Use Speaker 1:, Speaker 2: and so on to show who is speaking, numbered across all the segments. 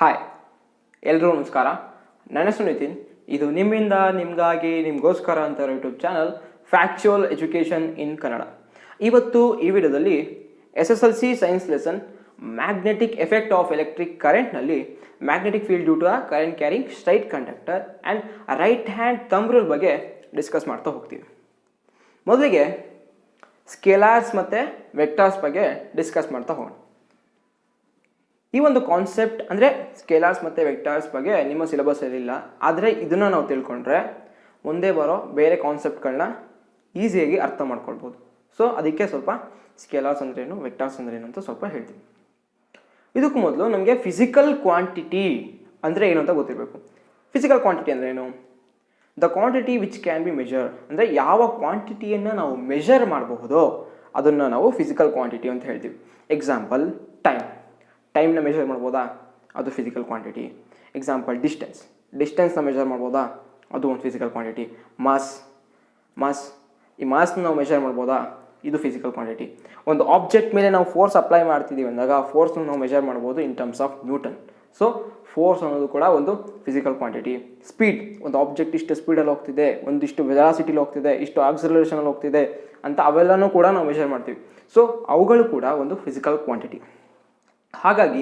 Speaker 1: Hi, ಎಲ್ರಿಗೂ ನಮಸ್ಕಾರ. ನನ್ನ ಹೆಸರು ನಿತಿನ್. ಇದು ನಿಮ್ಮಿಂದ ನಿಮಗಾಗಿ ನಿಮಗೋಸ್ಕರ ಅಂತ YouTube channel factual education in Kannada. ಇವತ್ತು ಈ ವಿಡಿಯೋದಲ್ಲಿ SSLC science lesson magnetic effect of electric ಕರೆಂಟ್ನಲ್ಲಿ magnetic field due to a current carrying straight conductor and right hand thumb rule ಬಗ್ಗೆ ಡಿಸ್ಕಸ್ ಮಾಡ್ತಾ ಹೋಗ್ತೀವಿ. ಮೊದಲಿಗೆ ಸ್ಕೇಲಾರ್ಸ್ ಮತ್ತು ವೆಕ್ಟಾರ್ಸ್ ಬಗ್ಗೆ ಡಿಸ್ಕಸ್ ಮಾಡ್ತಾ ಹೋಗೋಣ. ಈ ಒಂದು ಕಾನ್ಸೆಪ್ಟ್ ಅಂದರೆ ಸ್ಕೇಲಾರ್ಸ್ ಮತ್ತು ವೆಕ್ಟಾರ್ಸ್ ಬಗ್ಗೆ ನಿಮ್ಮ ಸಿಲೆಬಸ್ ಇರಲಿಲ್ಲ, ಆದರೆ ಇದನ್ನು ನಾವು ತಿಳ್ಕೊಂಡ್ರೆ ಮುಂದೆ ಬರೋ ಬೇರೆ ಕಾನ್ಸೆಪ್ಟ್ಗಳನ್ನ ಈಸಿಯಾಗಿ ಅರ್ಥ ಮಾಡ್ಕೊಳ್ಬೋದು. ಸೊ ಅದಕ್ಕೆ ಸ್ವಲ್ಪ ಸ್ಕೇಲಾರ್ಸ್ ಅಂದ್ರೇನು, ವೆಕ್ಟಾರ್ಸ್ ಅಂದ್ರೇನು ಅಂತ ಸ್ವಲ್ಪ ಹೇಳ್ತೀನಿ. ಇದಕ್ಕೂ ಮೊದಲು ನಮಗೆ ಫಿಸಿಕಲ್ ಕ್ವಾಂಟಿಟಿ ಅಂದರೆ ಏನು ಅಂತ ಗೊತ್ತಿರಬೇಕು. ಫಿಸಿಕಲ್ ಕ್ವಾಂಟಿಟಿ ಅಂದರೆ ಏನು? The quantity which can be measure, ಅಂದರೆ ಯಾವ ಕ್ವಾಂಟಿಟಿಯನ್ನು ನಾವು ಮೆಜರ್ ಮಾಡಬಹುದೋ ಅದನ್ನು ನಾವು ಫಿಸಿಕಲ್ ಕ್ವಾಂಟಿಟಿ ಅಂತ ಹೇಳ್ತೀವಿ. ಎಕ್ಸಾಂಪಲ್ ಟೈಮ್ನ ಮೆಜರ್ ಮಾಡ್ಬೋದಾ? ಅದು ಫಿಸಿಕಲ್ ಕ್ವಾಂಟಿಟಿ. ಎಕ್ಸಾಂಪಲ್ ಡಿಸ್ಟೆನ್ಸ್ನ ಮೆಜರ್ ಮಾಡ್ಬೋದಾ? ಅದು ಒಂದು ಫಿಸಿಕಲ್ ಕ್ವಾಂಟಿಟಿ. ಮಾಸ್ ಈ ಮಾಸ್ನ ನಾವು ಮೆಜರ್ ಮಾಡ್ಬೋದಾ? ಇದು ಫಿಸಿಕಲ್ ಕ್ವಾಂಟಿಟಿ. ಒಂದು ಆಬ್ಜೆಕ್ಟ್ ಮೇಲೆ ನಾವು ಫೋರ್ಸ್ ಅಪ್ಲೈ ಮಾಡ್ತಿದ್ದೀವಿ ಅಂದಾಗ ಫೋರ್ಸ್ನ ನಾವು ಮೆಜರ್ ಮಾಡ್ಬೋದು in terms of Newton. So force ಅನ್ನೋದು ಕೂಡ ಒಂದು ಫಿಸಿಕಲ್ ಕ್ವಾಂಟಿಟಿ. ಸ್ಪೀಡ್, ಒಂದು ಆಬ್ಜೆಕ್ಟ್ ಇಷ್ಟು ಸ್ಪೀಡಲ್ಲಿ ಹೋಗ್ತಿದೆ, ಒಂದಿಷ್ಟು ವೆಲಾಸಿಟಿಲಿ ಹೋಗ್ತಿದೆ, ಇಷ್ಟು ಆಕ್ಸಲರೇಷನಲ್ಲಿ ಹೋಗ್ತಿದೆ ಅಂತ ಅವೆಲ್ಲನೂ ಕೂಡ ನಾವು ಮೆಜರ್ ಮಾಡ್ತೀವಿ. ಸೊ ಅವುಗಳು ಕೂಡ ಒಂದು ಫಿಸಿಕಲ್ ಕ್ವಾಂಟಿಟಿ. ಹಾಗಾಗಿ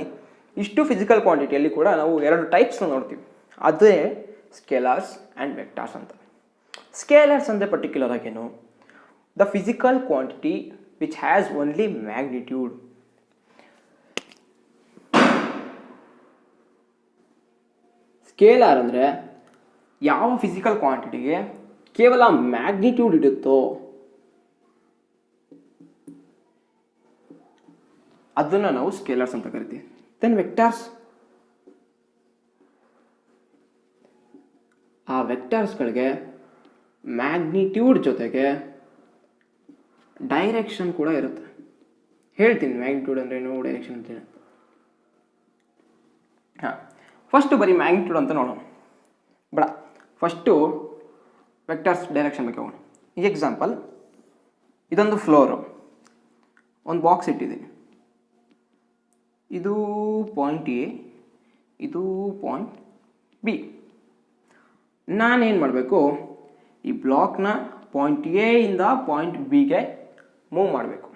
Speaker 1: ಇಷ್ಟು ಫಿಸಿಕಲ್ ಕ್ವಾಂಟಿಟಿಯಲ್ಲಿ ಕೂಡ ನಾವು ಎರಡು ಟೈಪ್ಸ್ನ ನೋಡ್ತೀವಿ. ಅದೇ ಸ್ಕೇಲಾರ್ಸ್ ಆ್ಯಂಡ್ ವೆಕ್ಟಾರ್ಸ್ ಅಂತ. ಸ್ಕೇಲಾರ್ಸ್ ಅಂದರೆ ಪರ್ಟಿಕ್ಯುಲರ್ ಆಗೇನು? The physical quantity which has only magnitude. Scalar ಅಂದರೆ ಯಾವ ಫಿಸಿಕಲ್ ಕ್ವಾಂಟಿಟಿಗೆ ಕೇವಲ ಮ್ಯಾಗ್ನಿಟ್ಯೂಡ್ ಇರುತ್ತೋ ಅದನ್ನು ನಾವು ಸ್ಕೇಲಾರ್ಸ್ ಅಂತ ಕರಿತೀವಿ. ದೆನ್ ವೆಕ್ಟಾರ್ಸ್, ಆ ವೆಕ್ಟಾರ್ಸ್ಗಳಿಗೆ ಮ್ಯಾಗ್ನಿಟ್ಯೂಡ್ ಜೊತೆಗೆ ಡೈರೆಕ್ಷನ್ ಕೂಡ ಇರುತ್ತೆ. ಹೇಳ್ತೀನಿ ಮ್ಯಾಗ್ನಿಟ್ಯೂಡ್ ಅಂದ್ರೆ ಏನು, ಡೈರೆಕ್ಷನ್ ಅಂತ. ಫಸ್ಟು ಬರೀ ಮ್ಯಾಗ್ನಿಟ್ಯೂಡ್ ಅಂತ ನೋಡೋಣ ಬೇಡ, ಫಸ್ಟು ವೆಕ್ಟಾರ್ಸ್ ಡೈರೆಕ್ಷನ್ ಬಗ್ಗೆ ಹೋಗೋಣ. ಈಗ ಎಕ್ಸಾಂಪಲ್, ಇದೊಂದು ಫ್ಲೋರು, ಒಂದು ಬಾಕ್ಸ್ ಇಟ್ಟಿದ್ದೀನಿ. ಇದು ಪಾಯಿಂಟ್ ಎ, ಇದು ಪಾಯಿಂಟ್ ಬಿ. ನಾನೇನು ಮಾಡಬೇಕು? ಈ ಬ್ಲಾಕ್ನ ಪಾಯಿಂಟ್ ಎ ಇಂದ ಪಾಯಿಂಟ್ ಬಿಗೆ ಮೂವ್ ಮಾಡಬೇಕು.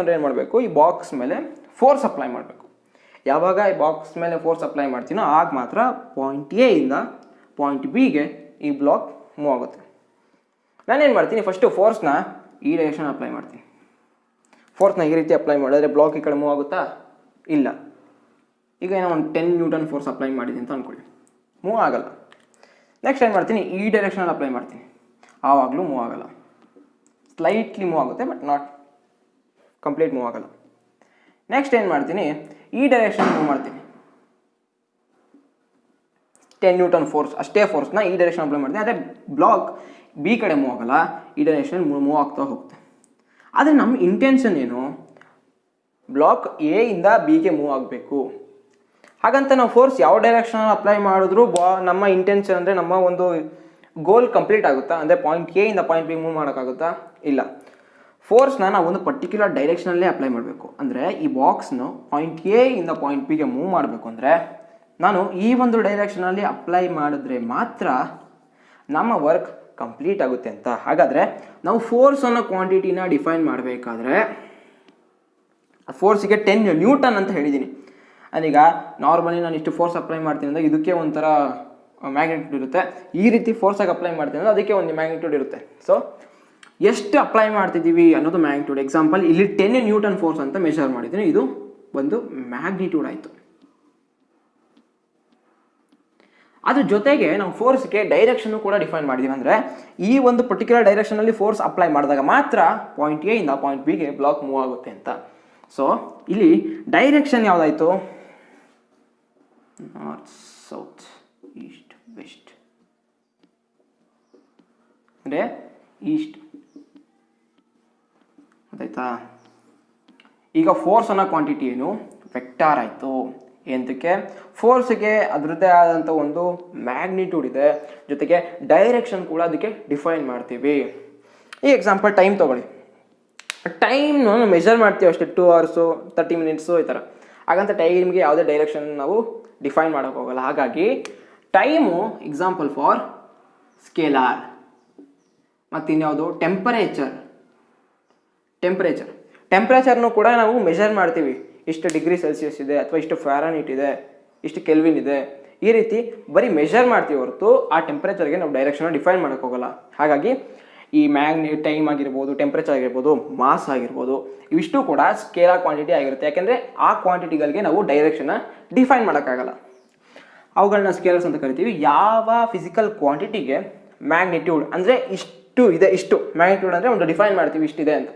Speaker 1: ಅಂದರೆ ಏನು ಮಾಡಬೇಕು? ಈ ಬಾಕ್ಸ್ ಮೇಲೆ ಫೋರ್ಸ್ ಅಪ್ಲೈ ಮಾಡಬೇಕು. ಯಾವಾಗ ಈ ಬಾಕ್ಸ್ ಮೇಲೆ ಫೋರ್ಸ್ ಅಪ್ಲೈ ಮಾಡ್ತೀನೋ ಆಗ ಮಾತ್ರ ಪಾಯಿಂಟ್ ಎ ಇಂದ ಪಾಯಿಂಟ್ ಬಿಗೆ ಈ ಬ್ಲಾಕ್ ಮೂವ್ ಆಗುತ್ತೆ. ನಾನೇನು ಮಾಡ್ತೀನಿ? ಫಸ್ಟು ಫೋರ್ಸ್ನ ಈ ಡೈರೆಕ್ಷನ್ ಅಪ್ಲೈ ಮಾಡ್ತೀನಿ. ಫೋರ್ಸ್ನ ಈ ರೀತಿ ಅಪ್ಲೈ ಮಾಡಿದ್ರೆ ಬ್ಲಾಕ್ ಈ ಕಡೆ ಮೂವ್ ಆಗುತ್ತಾ? ಇಲ್ಲ. ಈಗ ಏನೋ ಒಂದು 10 ನ್ಯೂಟನ್ ಫೋರ್ಸ್ ಅಪ್ಲೈ ಮಾಡಿದ್ದೀನಿ ಅಂತ ಅಂದ್ಕೊಳ್ಳಿ, ಮೂವ್ ಆಗಲ್ಲ. ನೆಕ್ಸ್ಟ್ ಏನು ಮಾಡ್ತೀನಿ? ಈ ಡೈರೆಕ್ಷನಲ್ಲಿ ಅಪ್ಲೈ ಮಾಡ್ತೀನಿ, ಆವಾಗಲೂ ಮೂವ್ ಆಗಲ್ಲ. ಸ್ಲೈಟ್ಲಿ ಮೂವ್ ಆಗುತ್ತೆ, ಬಟ್ ನಾಟ್ ಕಂಪ್ಲೀಟ್ ಮೂವ್ ಆಗಲ್ಲ. ನೆಕ್ಸ್ಟ್ ಏನು ಮಾಡ್ತೀನಿ? ಈ ಡೈರೆಕ್ಷನ್ ಮೂವ್ ಮಾಡ್ತೀನಿ. 10 ನ್ಯೂಟನ್ ಫೋರ್ಸ್, ಅಷ್ಟೇ ಫೋರ್ಸ್ನ ಈ ಡೈರೆಕ್ಷನ್ ಅಪ್ಲೈ ಮಾಡ್ತೀನಿ. ಆದರೆ ಬ್ಲಾಕ್ ಬಿ ಕಡೆ ಮೂವ್ ಆಗಲ್ಲ, ಈ ಡೈರೆಕ್ಷನ್ ಮೂವ್ ಆಗ್ತಾ ಹೋಗುತ್ತೆ. ಆದರೆ ನಮ್ಮ ಇಂಟೆನ್ಷನ್ ಏನು? ಬ್ಲಾಕ್ ಎ ಇಂದ ಬಿಗೆ ಮೂವ್ ಆಗಬೇಕು. ಹಾಗಂತ ನಾವು ಫೋರ್ಸ್ ಯಾವ ಡೈರೆಕ್ಷನ್ ಅಪ್ಲೈ ಮಾಡಿದ್ರು ನಮ್ಮ ಇಂಟೆನ್ಷನ್ ಅಂದರೆ ನಮ್ಮ ಒಂದು ಗೋಲ್ ಕಂಪ್ಲೀಟ್ ಆಗುತ್ತಾ? ಅಂದರೆ ಪಾಯಿಂಟ್ ಎ ಇಂದ ಪಾಯಿಂಟ್ ಬಿ ಮೂವ್ ಮಾಡೋಕ್ಕಾಗುತ್ತಾ? ಇಲ್ಲ. ಫೋರ್ಸ್ನ ನಾವು ಒಂದು ಪರ್ಟಿಕ್ಯುಲರ್ ಡೈರೆಕ್ಷನಲ್ಲೇ ಅಪ್ಲೈ ಮಾಡಬೇಕು. ಅಂದರೆ ಈ ಬಾಕ್ಸ್ನು ಪಾಯಿಂಟ್ ಎ ಇಂದ ಪಾಯಿಂಟ್ ಬಿಗೆ ಮೂವ್ ಮಾಡಬೇಕು ಅಂದರೆ ನಾನು ಈ ಒಂದು ಡೈರೆಕ್ಷನಲ್ಲಿ ಅಪ್ಲೈ ಮಾಡಿದ್ರೆ ಮಾತ್ರ ನಮ್ಮ ವರ್ಕ್ ಕಂಪ್ಲೀಟ್ ಆಗುತ್ತೆ ಅಂತ. ಹಾಗಾದರೆ ನಾವು ಫೋರ್ಸ್ ಅನ್ನೋ ಕ್ವಾಂಟಿಟಿನ ಡಿಫೈನ್ ಮಾಡಬೇಕಾದ್ರೆ ಫೋರ್ಸಿಗೆ 10 ನ್ಯೂಟನ್ ಅಂತ ಹೇಳಿದ್ದೀನಿ. ಅದೀಗ ನಾರ್ಮಲಿ ನಾನು ಇಷ್ಟು ಫೋರ್ಸ್ ಅಪ್ಲೈ ಮಾಡ್ತೀನಿ ಅಂದರೆ ಇದಕ್ಕೆ ಒಂಥರ ಮ್ಯಾಗ್ನಿಟ್ಯೂಡ್ ಇರುತ್ತೆ. ಈ ರೀತಿ ಫೋರ್ಸಾಗಿ ಅಪ್ಲೈ ಮಾಡ್ತೀನಿ ಅಂದರೆ ಅದಕ್ಕೆ ಒಂದು ಮ್ಯಾಗ್ನಿಟ್ಯೂಡ್ ಇರುತ್ತೆ. ಸೊ ಎಷ್ಟು ಅಪ್ಲೈ ಮಾಡ್ತಿದ್ದೀವಿ ಅನ್ನೋದು ಮ್ಯಾಗ್ನಿಟ್ಯೂಡ್. ಎಕ್ಸಾಂಪಲ್, ಇಲ್ಲಿ 10 ನ್ಯೂಟನ್ ಫೋರ್ಸ್ ಅಂತ ಮೆಷರ್ ಮಾಡಿದ್ದೀನಿ, ಇದು ಒಂದು ಮ್ಯಾಗ್ನಿಟ್ಯೂಡ್ ಆಯಿತು. ಅದ್ರ ಜೊತೆಗೆ ನಾವು ಫೋರ್ಸ್ಗೆ ಡೈರೆಕ್ಷನ್ನು ಕೂಡ ಡಿಫೈನ್ ಮಾಡಿದ್ದೀವಿ. ಅಂದರೆ ಈ ಒಂದು ಪರ್ಟಿಕ್ಯುಲರ್ ಡೈರೆಕ್ಷನಲ್ಲಿ ಫೋರ್ಸ್ ಅಪ್ಲೈ ಮಾಡಿದಾಗ ಮಾತ್ರ ಪಾಯಿಂಟ್ ಎ ಇಂದ ಪಾಯಿಂಟ್ ಬಿಗೆ ಬ್ಲಾಕ್ ಮೂವ್ ಆಗುತ್ತೆ ಅಂತ. ಸೊ ಇಲ್ಲಿ ಡೈರೆಕ್ಷನ್ ಯಾವುದಾಯಿತು? North, south, east, west. ಅಂದರೆ ಈಸ್ಟ್ ಗೊತ್ತಾಯ್ತಾ? ಈಗ ಫೋರ್ಸ್ ಅನ್ನೋ ಕ್ವಾಂಟಿಟಿ ಏನು? ವೆಕ್ಟಾರ್ ಆಯಿತು. ಎಂತಕ್ಕೆ? ಫೋರ್ಸ್ಗೆ ಅದರದ್ದೇ ಆದಂಥ ಒಂದು ಮ್ಯಾಗ್ನಿಟ್ಯೂಡ್ ಇದೆ, ಜೊತೆಗೆ ಡೈರೆಕ್ಷನ್ ಕೂಡ ಅದಕ್ಕೆ ಡಿಫೈನ್ ಮಾಡ್ತೀವಿ. ಈ ಎಕ್ಸಾಂಪಲ್ ಟೈಮ್ ತೊಗೊಳ್ಳಿ. ಟೈಮ್ನ ಮೆಜರ್ ಮಾಡ್ತೀವಿ ಅಷ್ಟೇ, 2 hours 30 minutes ಈ ಥರ. ಹಾಗಂತ ಟೈಮ್ಗೆ ಯಾವುದೇ ಡೈರೆಕ್ಷನ್ ನಾವು ಡಿಫೈನ್ ಮಾಡೋಕ್ಕೆ ಹೋಗಲ್ಲ. ಹಾಗಾಗಿ ಟೈಮು ಎಕ್ಸಾಂಪಲ್ ಫಾರ್ ಸ್ಕೇಲಾರ್. ಮತ್ತು ಇನ್ಯಾವುದು ಟೆಂಪ್ರೇಚರ್ನು ಕೂಡ ನಾವು ಮೆಷರ್ ಮಾಡ್ತೀವಿ. ಇಷ್ಟು ಡಿಗ್ರಿ ಸೆಲ್ಸಿಯಸ್ ಇದೆ ಅಥವಾ ಇಷ್ಟು ಫ್ಯಾರನೀಟ್ ಇದೆ, ಇಷ್ಟು ಕೆಲ್ವಿನ್ ಇದೆ, ಈ ರೀತಿ ಬರೀ ಮೆಷರ್ ಮಾಡ್ತೀವಿ ಹೊರತು ಆ ಟೆಂಪ್ರೇಚರ್ಗೆ ನಾವು ಡೈರೆಕ್ಷನ್ ಡಿಫೈನ್ ಮಾಡೋಕ್ಕೆ ಹೋಗಲ್ಲ. ಹಾಗಾಗಿ ಈ ಟೈಮ್ ಆಗಿರ್ಬೋದು, ಟೆಂಪ್ರೇಚರ್ ಆಗಿರ್ಬೋದು, ಮಾಸ್ ಆಗಿರ್ಬೋದು, ಇವಿಷ್ಟು ಕೂಡ ಸ್ಕೇಲಾರ್ ಕ್ವಾಂಟಿಟಿ ಆಗಿರುತ್ತೆ. ಯಾಕೆಂದರೆ ಆ ಕ್ವಾಂಟಿಟಿಗಳಿಗೆ ನಾವು ಡೈರೆಕ್ಷನ್ನ ಡಿಫೈನ್ ಮಾಡೋಕ್ಕಾಗಲ್ಲ. ಅವುಗಳನ್ನ ಸ್ಕೇಲರ್ಸ್ ಅಂತ ಕರಿತೀವಿ. ಯಾವ ಫಿಸಿಕಲ್ ಕ್ವಾಂಟಿಟಿಗೆ ಮ್ಯಾಗ್ನಿಟ್ಯೂಡ್ ಅಂದರೆ ಇಷ್ಟು ಇದೆ, ಇಷ್ಟು ಮ್ಯಾಗ್ನಿಟ್ಯೂಡ್ ಅಂದರೆ ಒಂದು ಡಿಫೈನ್ ಮಾಡ್ತೀವಿ ಇಷ್ಟಿದೆ ಅಂತ,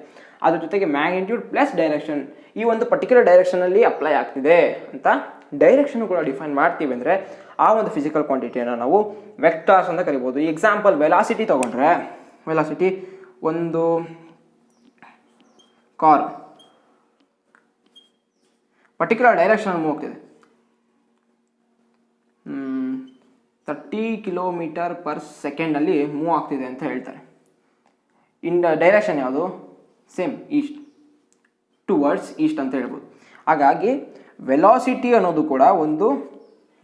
Speaker 1: ಅದ್ರ ಜೊತೆಗೆ ಮ್ಯಾಗ್ನಿಟ್ಯೂಡ್ ಪ್ಲಸ್ ಡೈರೆಕ್ಷನ್ ಈ ಒಂದು ಪರ್ಟಿಕ್ಯುಲರ್ ಡೈರೆಕ್ಷನಲ್ಲಿ ಅಪ್ಲೈ ಆಗ್ತಿದೆ ಅಂತ ಡೈರೆಕ್ಷನ್ ಕೂಡ ಡಿಫೈನ್ ಮಾಡ್ತೀವಿ ಅಂದರೆ ಆ ಒಂದು ಫಿಸಿಕಲ್ ಕ್ವಾಂಟಿಟಿಯನ್ನು ನಾವು ವೆಕ್ಟಾರ್ಸ್ ಅಂತ ಕರಿಬೋದು. ಈ ಎಕ್ಸಾಂಪಲ್ ವೆಲಾಸಿಟಿ ತೊಗೊಂಡ್ರೆ, ವೆಲಾಸಿಟಿ ಒಂದು ಕಾರ್ ಪರ್ಟಿಕ್ಯುಲರ್ ಡೈರೆಕ್ಷನ್ ಮೂವ್ ಆಗ್ತಿದೆ, 30 km/s ಮೂವ್ ಆಗ್ತಿದೆ ಅಂತ ಹೇಳ್ತಾರೆ. ಡೈರೆಕ್ಷನ್ ಯಾವುದು? ಸೇಮ್, ಈಸ್ಟ್, ಟುವರ್ಡ್ಸ್ ಈಸ್ಟ್ ಅಂತ ಹೇಳ್ಬೋದು. ಹಾಗಾಗಿ ವೆಲಾಸಿಟಿ ಅನ್ನೋದು ಕೂಡ ಒಂದು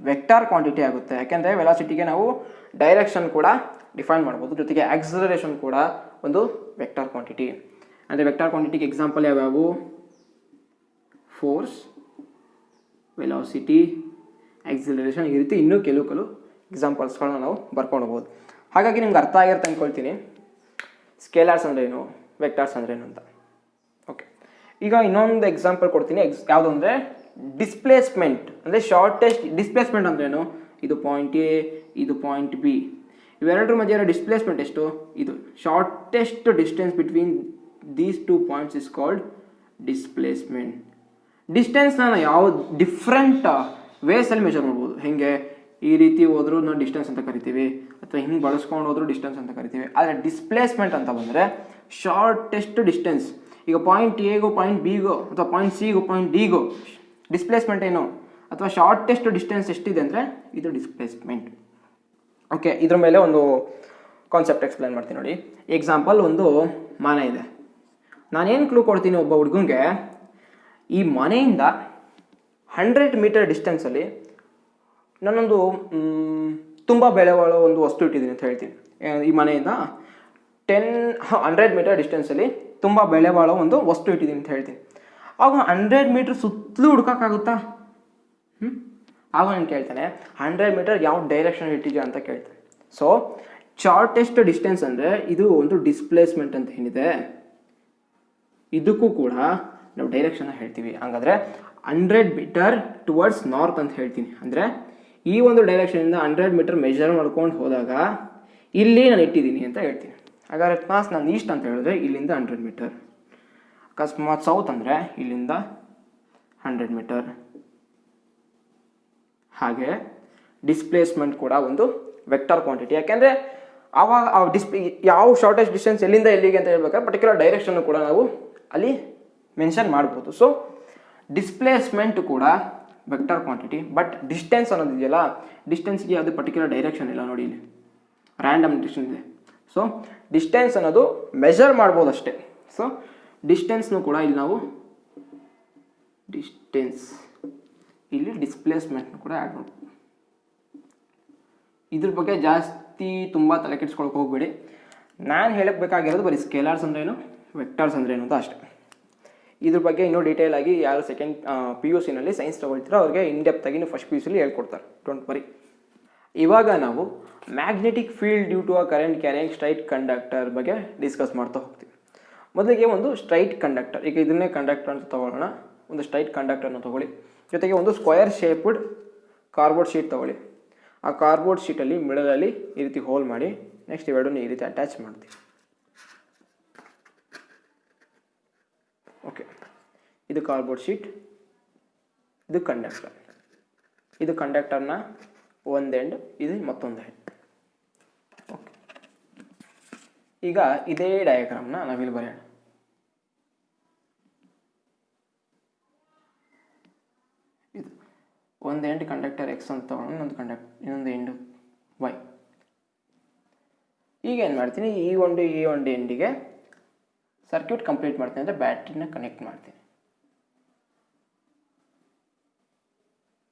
Speaker 1: ವೆಕ್ಟಾರ್ ಕ್ವಾಂಟಿಟಿ ಆಗುತ್ತೆ. ಯಾಕೆಂದರೆ ವೆಲಾಸಿಟಿಗೆ ನಾವು ಡೈರೆಕ್ಷನ್ ಕೂಡ ಡಿಫೈನ್ ಮಾಡ್ಬೋದು, ಜೊತೆಗೆ ಆಕ್ಸಲರೇಷನ್ ಕೂಡ ಒಂದು ವೆಕ್ಟಾರ್ ಕ್ವಾಂಟಿಟಿ. ಅಂದರೆ ವೆಕ್ಟಾರ್ ಕ್ವಾಂಟಿಟಿಗೆ ಎಕ್ಸಾಂಪಲ್ ಯಾವ್ಯಾವು? ಫೋರ್ಸ್, ವೆಲಾಸಿಟಿ, ಆಕ್ಸಲರೇಷನ್, ಈ ರೀತಿ ಇನ್ನೂ ಕೆಲವು ಎಕ್ಸಾಂಪಲ್ಸ್ಗಳನ್ನ ನಾವು ಬರ್ಕೊಂಡು ಹೋಗ್ಬೋದು. ಹಾಗಾಗಿ ನಿಮ್ಗೆ ಅರ್ಥ ಆಗಿರುತ್ತೆ ಅಂದ್ಕೊಳ್ತೀನಿ ಸ್ಕೇಲಾರ್ಸ್ ಅಂದ್ರೇನು, ವೆಕ್ಟಾರ್ಸ್ ಅಂದ್ರೇನು ಅಂತ. ಓಕೆ, ಈಗ ಇನ್ನೊಂದು ಎಕ್ಸಾಂಪಲ್ ಕೊಡ್ತೀನಿ. ಯಾವುದು ಅಂದರೆ ಡಿಸ್ಪ್ಲೇಸ್ಮೆಂಟ್. ಅಂದರೆ ಶಾರ್ಟೆಸ್ಟ್ ಡಿಸ್ಪ್ಲೇಸ್ಮೆಂಟ್ ಅಂದ್ರೇನು? ಇದು ಪಾಯಿಂಟ್ ಎ, ಇದು ಪಾಯಿಂಟ್ ಬಿ, ಇವೆರಡರ ಮಧ್ಯೆ ಇರೋ ಡಿಸ್ಪ್ಲೇಸ್ಮೆಂಟ್ ಎಷ್ಟು? ಇದು shortest distance between these two points is called displacement. ಡಿಸ್ಟೆನ್ಸ್ನ ಯಾವ ಡಿಫ್ರೆಂಟ್ ವೇಸಲ್ಲಿ ಮೆಷರ್ ಮಾಡ್ಬೋದು. ಹೇಗೆ? ಈ ರೀತಿ ಹೋದ್ರೂ ನಾವು ಡಿಸ್ಟೆನ್ಸ್ ಅಂತ ಕರಿತೀವಿ, ಅಥವಾ ಹಿಂಗೆ ಬಳಸ್ಕೊಂಡು ಹೋದ್ರೂ ಡಿಸ್ಟೆನ್ಸ್ ಅಂತ ಕರಿತೀವಿ. ಆದರೆ ಡಿಸ್ಪ್ಲೇಸ್ಮೆಂಟ್ ಅಂತ ಬಂದರೆ ಶಾರ್ಟೆಸ್ಟ್ ಡಿಸ್ಟೆನ್ಸ್. ಈಗ ಪಾಯಿಂಟ್ ಎಗೋ ಪಾಯಿಂಟ್ ಬಿಗೋ ಅಥವಾ ಪಾಯಿಂಟ್ ಸಿಗೋ ಪಾಯಿಂಟ್ ಡಿಗೋ ಡಿಸ್ಪ್ಲೇಸ್ಮೆಂಟ್ ಏನು, ಅಥವಾ ಶಾರ್ಟೆಸ್ಟ್ ಡಿಸ್ಟೆನ್ಸ್ ಎಷ್ಟಿದೆ ಅಂದರೆ ಇದು ಡಿಸ್ಪ್ಲೇಸ್ಮೆಂಟ್. ಓಕೆ, ಇದ್ರ ಮೇಲೆ ಒಂದು ಕಾನ್ಸೆಪ್ಟ್ ಎಕ್ಸ್ಪ್ಲೈನ್ ಮಾಡ್ತೀನಿ ನೋಡಿ. ಎಕ್ಸಾಂಪಲ್, ಒಂದು ಮನೆ ಇದೆ. ನಾನೇನು ಕ್ಲೂ ಕೊಡ್ತೀನಿ ಒಬ್ಬ ಹುಡುಗಂಗೆ, ಈ ಮನೆಯಿಂದ 100 ಮೀಟರ್ ಡಿಸ್ಟೆನ್ಸಲ್ಲಿ ನಾನೊಂದು ತುಂಬ ಬೆಲೆ ಬಾಳೋ ಒಂದು ವಸ್ತು ಇಟ್ಟಿದ್ದೀನಿ ಅಂತ ಹೇಳ್ತೀನಿ. ಈ ಮನೆಯಿಂದ 100 ಮೀಟರ್ ಡಿಸ್ಟೆನ್ಸಲ್ಲಿ ತುಂಬ ಬೆಲೆ ಬಾಳೋ ಒಂದು ವಸ್ತು ಇಟ್ಟಿದ್ದೀನಿ ಅಂತ ಹೇಳ್ತೀನಿ. ಆಗ 100 ಮೀಟ್ರ್ ಸುತ್ತಲೂ ಹುಡ್ಕೋಕ್ಕಾಗುತ್ತಾ? ಆಗ ನಾನು ಕೇಳ್ತಾನೆ 100 ಮೀಟರ್ ಯಾವ ಡೈರೆಕ್ಷನ್ ಇಟ್ಟಿದ್ಯಾ ಅಂತ ಕೇಳ್ತಾನೆ. ಸೊ ಶಾರ್ಟೆಸ್ಟ್ ಡಿಸ್ಟೆನ್ಸ್ ಅಂದರೆ ಇದು ಒಂದು ಡಿಸ್ಪ್ಲೇಸ್ಮೆಂಟ್ ಅಂತ ಏನಿದೆ, ಇದಕ್ಕೂ ಕೂಡ ನಾವು ಡೈರೆಕ್ಷನ್ನ ಹೇಳ್ತೀವಿ. ಹಾಗಾದರೆ 100 ಮೀಟರ್ ಟುವರ್ಡ್ಸ್ ನಾರ್ತ್ ಅಂತ ಹೇಳ್ತೀನಿ. ಅಂದರೆ ಈ ಒಂದು ಡೈರೆಕ್ಷನಿಂದ 100 ಮೀಟರ್ ಮೆಷರ್ ಮಾಡ್ಕೊಂಡು ಹೋದಾಗ ಇಲ್ಲಿ ನಾನು ಇಟ್ಟಿದ್ದೀನಿ ಅಂತ ಹೇಳ್ತೀನಿ. ಹಾಗಾದ್ರೆ ಅಕಸ್ಮಾತ್ ನಾನು ಈಸ್ಟ್ ಅಂತ ಹೇಳಿದ್ರೆ ಇಲ್ಲಿಂದ 100 ಮೀಟರ್, ಅಕಸ್ಮಾತ್ ಸೌತ್ ಅಂದರೆ ಇಲ್ಲಿಂದ 100 ಮೀಟರ್. ಹಾಗೆ ಡಿಸ್ಪ್ಲೇಸ್ಮೆಂಟ್ ಕೂಡ ಒಂದು ವೆಕ್ಟರ್ ಕ್ವಾಂಟಿಟಿ. ಯಾಕೆಂದರೆ ಆವಾಗ ಯಾವ ಶಾರ್ಟೆಸ್ಟ್ ಡಿಸ್ಟೆನ್ಸ್ ಎಲ್ಲಿಂದ ಎಲ್ಲಿಗೆ ಅಂತ ಹೇಳ್ಬೇಕಾದ್ರೆ ಪರ್ಟಿಕ್ಯುಲರ್ ಡೈರೆಕ್ಷನ್ ಕೂಡ ನಾವು ಅಲ್ಲಿ ಮೆನ್ಷನ್ ಮಾಡ್ಬೋದು. ಸೊ ಡಿಸ್ಪ್ಲೇಸ್ಮೆಂಟ್ ಕೂಡ ವೆಕ್ಟರ್ ಕ್ವಾಂಟಿಟಿ. ಬಟ್ ಡಿಸ್ಟೆನ್ಸ್ ಅನ್ನೋದು ಇದೆಯಲ್ಲ, ಡಿಸ್ಟೆನ್ಸ್ಗೆ ಯಾವುದೇ ಪರ್ಟಿಕ್ಯುಲರ್ ಡೈರೆಕ್ಷನ್ ಇಲ್ಲ ನೋಡಿ, ಇಲ್ಲಿ ರ್ಯಾಂಡಮ್ ಡಿಸ್ಟೆನ್ಸ್ ಇದೆ. ಸೊ ಡಿಸ್ಟೆನ್ಸ್ ಅನ್ನೋದು ಮೆಷರ್ ಮಾಡ್ಬೋದು ಅಷ್ಟೇ. ಸೊ ಡಿಸ್ಟೆನ್ಸ್ನು ಕೂಡ ಇಲ್ಲಿ ನಾವು ಡಿಸ್ಟೆನ್ಸ್, ಇಲ್ಲಿ ಡಿಸ್ಪ್ಲೇಸ್ಮೆಂಟ್ನು ಕೂಡ ಆ್ಯಡ್ ಮಾಡ್ಬೋದು. ಇದ್ರ ಬಗ್ಗೆ ಜಾಸ್ತಿ ತುಂಬ ತಲೆ ಕೆಡಿಸ್ಕೊಳಕ್ಕೆ ಹೋಗ್ಬೇಡಿ. ನಾನು ಹೇಳಬೇಕಾಗಿರೋದು ಬರೀ ಸ್ಕೇಲಾರ್ಸ್ ಅಂದ್ರೇನು, ವೆಕ್ಟರ್ಸ್ ಅಂದ್ರೇನು ಅಂತ ಅಷ್ಟೇ. ಇದ್ರ ಬಗ್ಗೆ ಇನ್ನೂ ಡೀಟೇಲ್ ಆಗಿ ಯಾರು ಸೆಕೆಂಡ್ PUC ನಲ್ಲಿ ಸೈನ್ಸ್ ತಗೊಳ್ತೀರೋ ಅವ್ರಿಗೆ ಇನ್ಡೆಪ್ತ್ ಆಗಿ ನೀವು ಫಸ್ಟ್ PUC ಹೇಳ್ಕೊಡ್ತಾರೆ, ಡೋಂಟ್ ವರಿ. ಇವಾಗ ನಾವು magnetic field due to a current carrying straight conductor ಬಗ್ಗೆ ಡಿಸ್ಕಸ್ ಮಾಡ್ತಾ ಹೋಗ್ತೀವಿ. ಮೊದಲಿಗೆ ಒಂದು ಸ್ಟ್ರೈಟ್ ಕಂಡಕ್ಟರ್, ಈಗ ಇದನ್ನೇ ಕಂಡಕ್ಟರ್ ಅಂತ ತಗೊಳ್ಳೋಣ. ಒಂದು ಸ್ಟ್ರೈಟ್ ಕಂಡಕ್ಟರ್ನ ತೊಗೊಳ್ಳಿ, ಜೊತೆಗೆ ಒಂದು ಸ್ಕ್ವೇರ್ ಶೇಪ್ಡ್ ಕಾರ್ಬೋರ್ಡ್ ಶೀಟ್ ತೊಗೊಳ್ಳಿ. ಆ ಕಾರ್ಬೋರ್ಡ್ ಶೀಟಲ್ಲಿ ಮಿಡಲಲ್ಲಿ ಈ ರೀತಿ ಹೋಲ್ ಮಾಡಿ ನೆಕ್ಸ್ಟ್ ಇವೆರಡನ್ನು ಈ ರೀತಿ ಅಟ್ಯಾಚ್ ಮಾಡ್ತೀವಿ. ಓಕೆ, ಇದು ಕಾರ್ಬೋರ್ಡ್ ಶೀಟ್, ಇದು ಕಂಡಕ್ಟರ್. ಇದು ಕಂಡಕ್ಟರ್ನ ಒಂದು ಎಂಡ್, ಇದು ಮತ್ತೊಂದು ಎಂಡ್. ಓಕೆ, ಈಗ ಇದೇ ಡಯಾಗ್ರಾಮ್ನ ನಾವಿಲ್ಲಿ ಬರೆಯೋಣ. ಇದು ಒಂದು ಎಂಡ್ ಕಂಡಕ್ಟರ್ ಎಕ್ಸ್ ಅಂತ ತಗೊಂಡು ಇನ್ನೊಂದು ಎಂಡ್ ವೈ. ಈಗ ಏನು ಮಾಡ್ತೀನಿ, ಈ ಒಂದು ಎಂಡಿಗೆ ಸರ್ಕ್ಯೂಟ್ ಕಂಪ್ಲೀಟ್ ಮಾಡ್ತೀನಿ, ಅಂದರೆ ಬ್ಯಾಟ್ರಿನ ಕನೆಕ್ಟ್ ಮಾಡ್ತೀನಿ.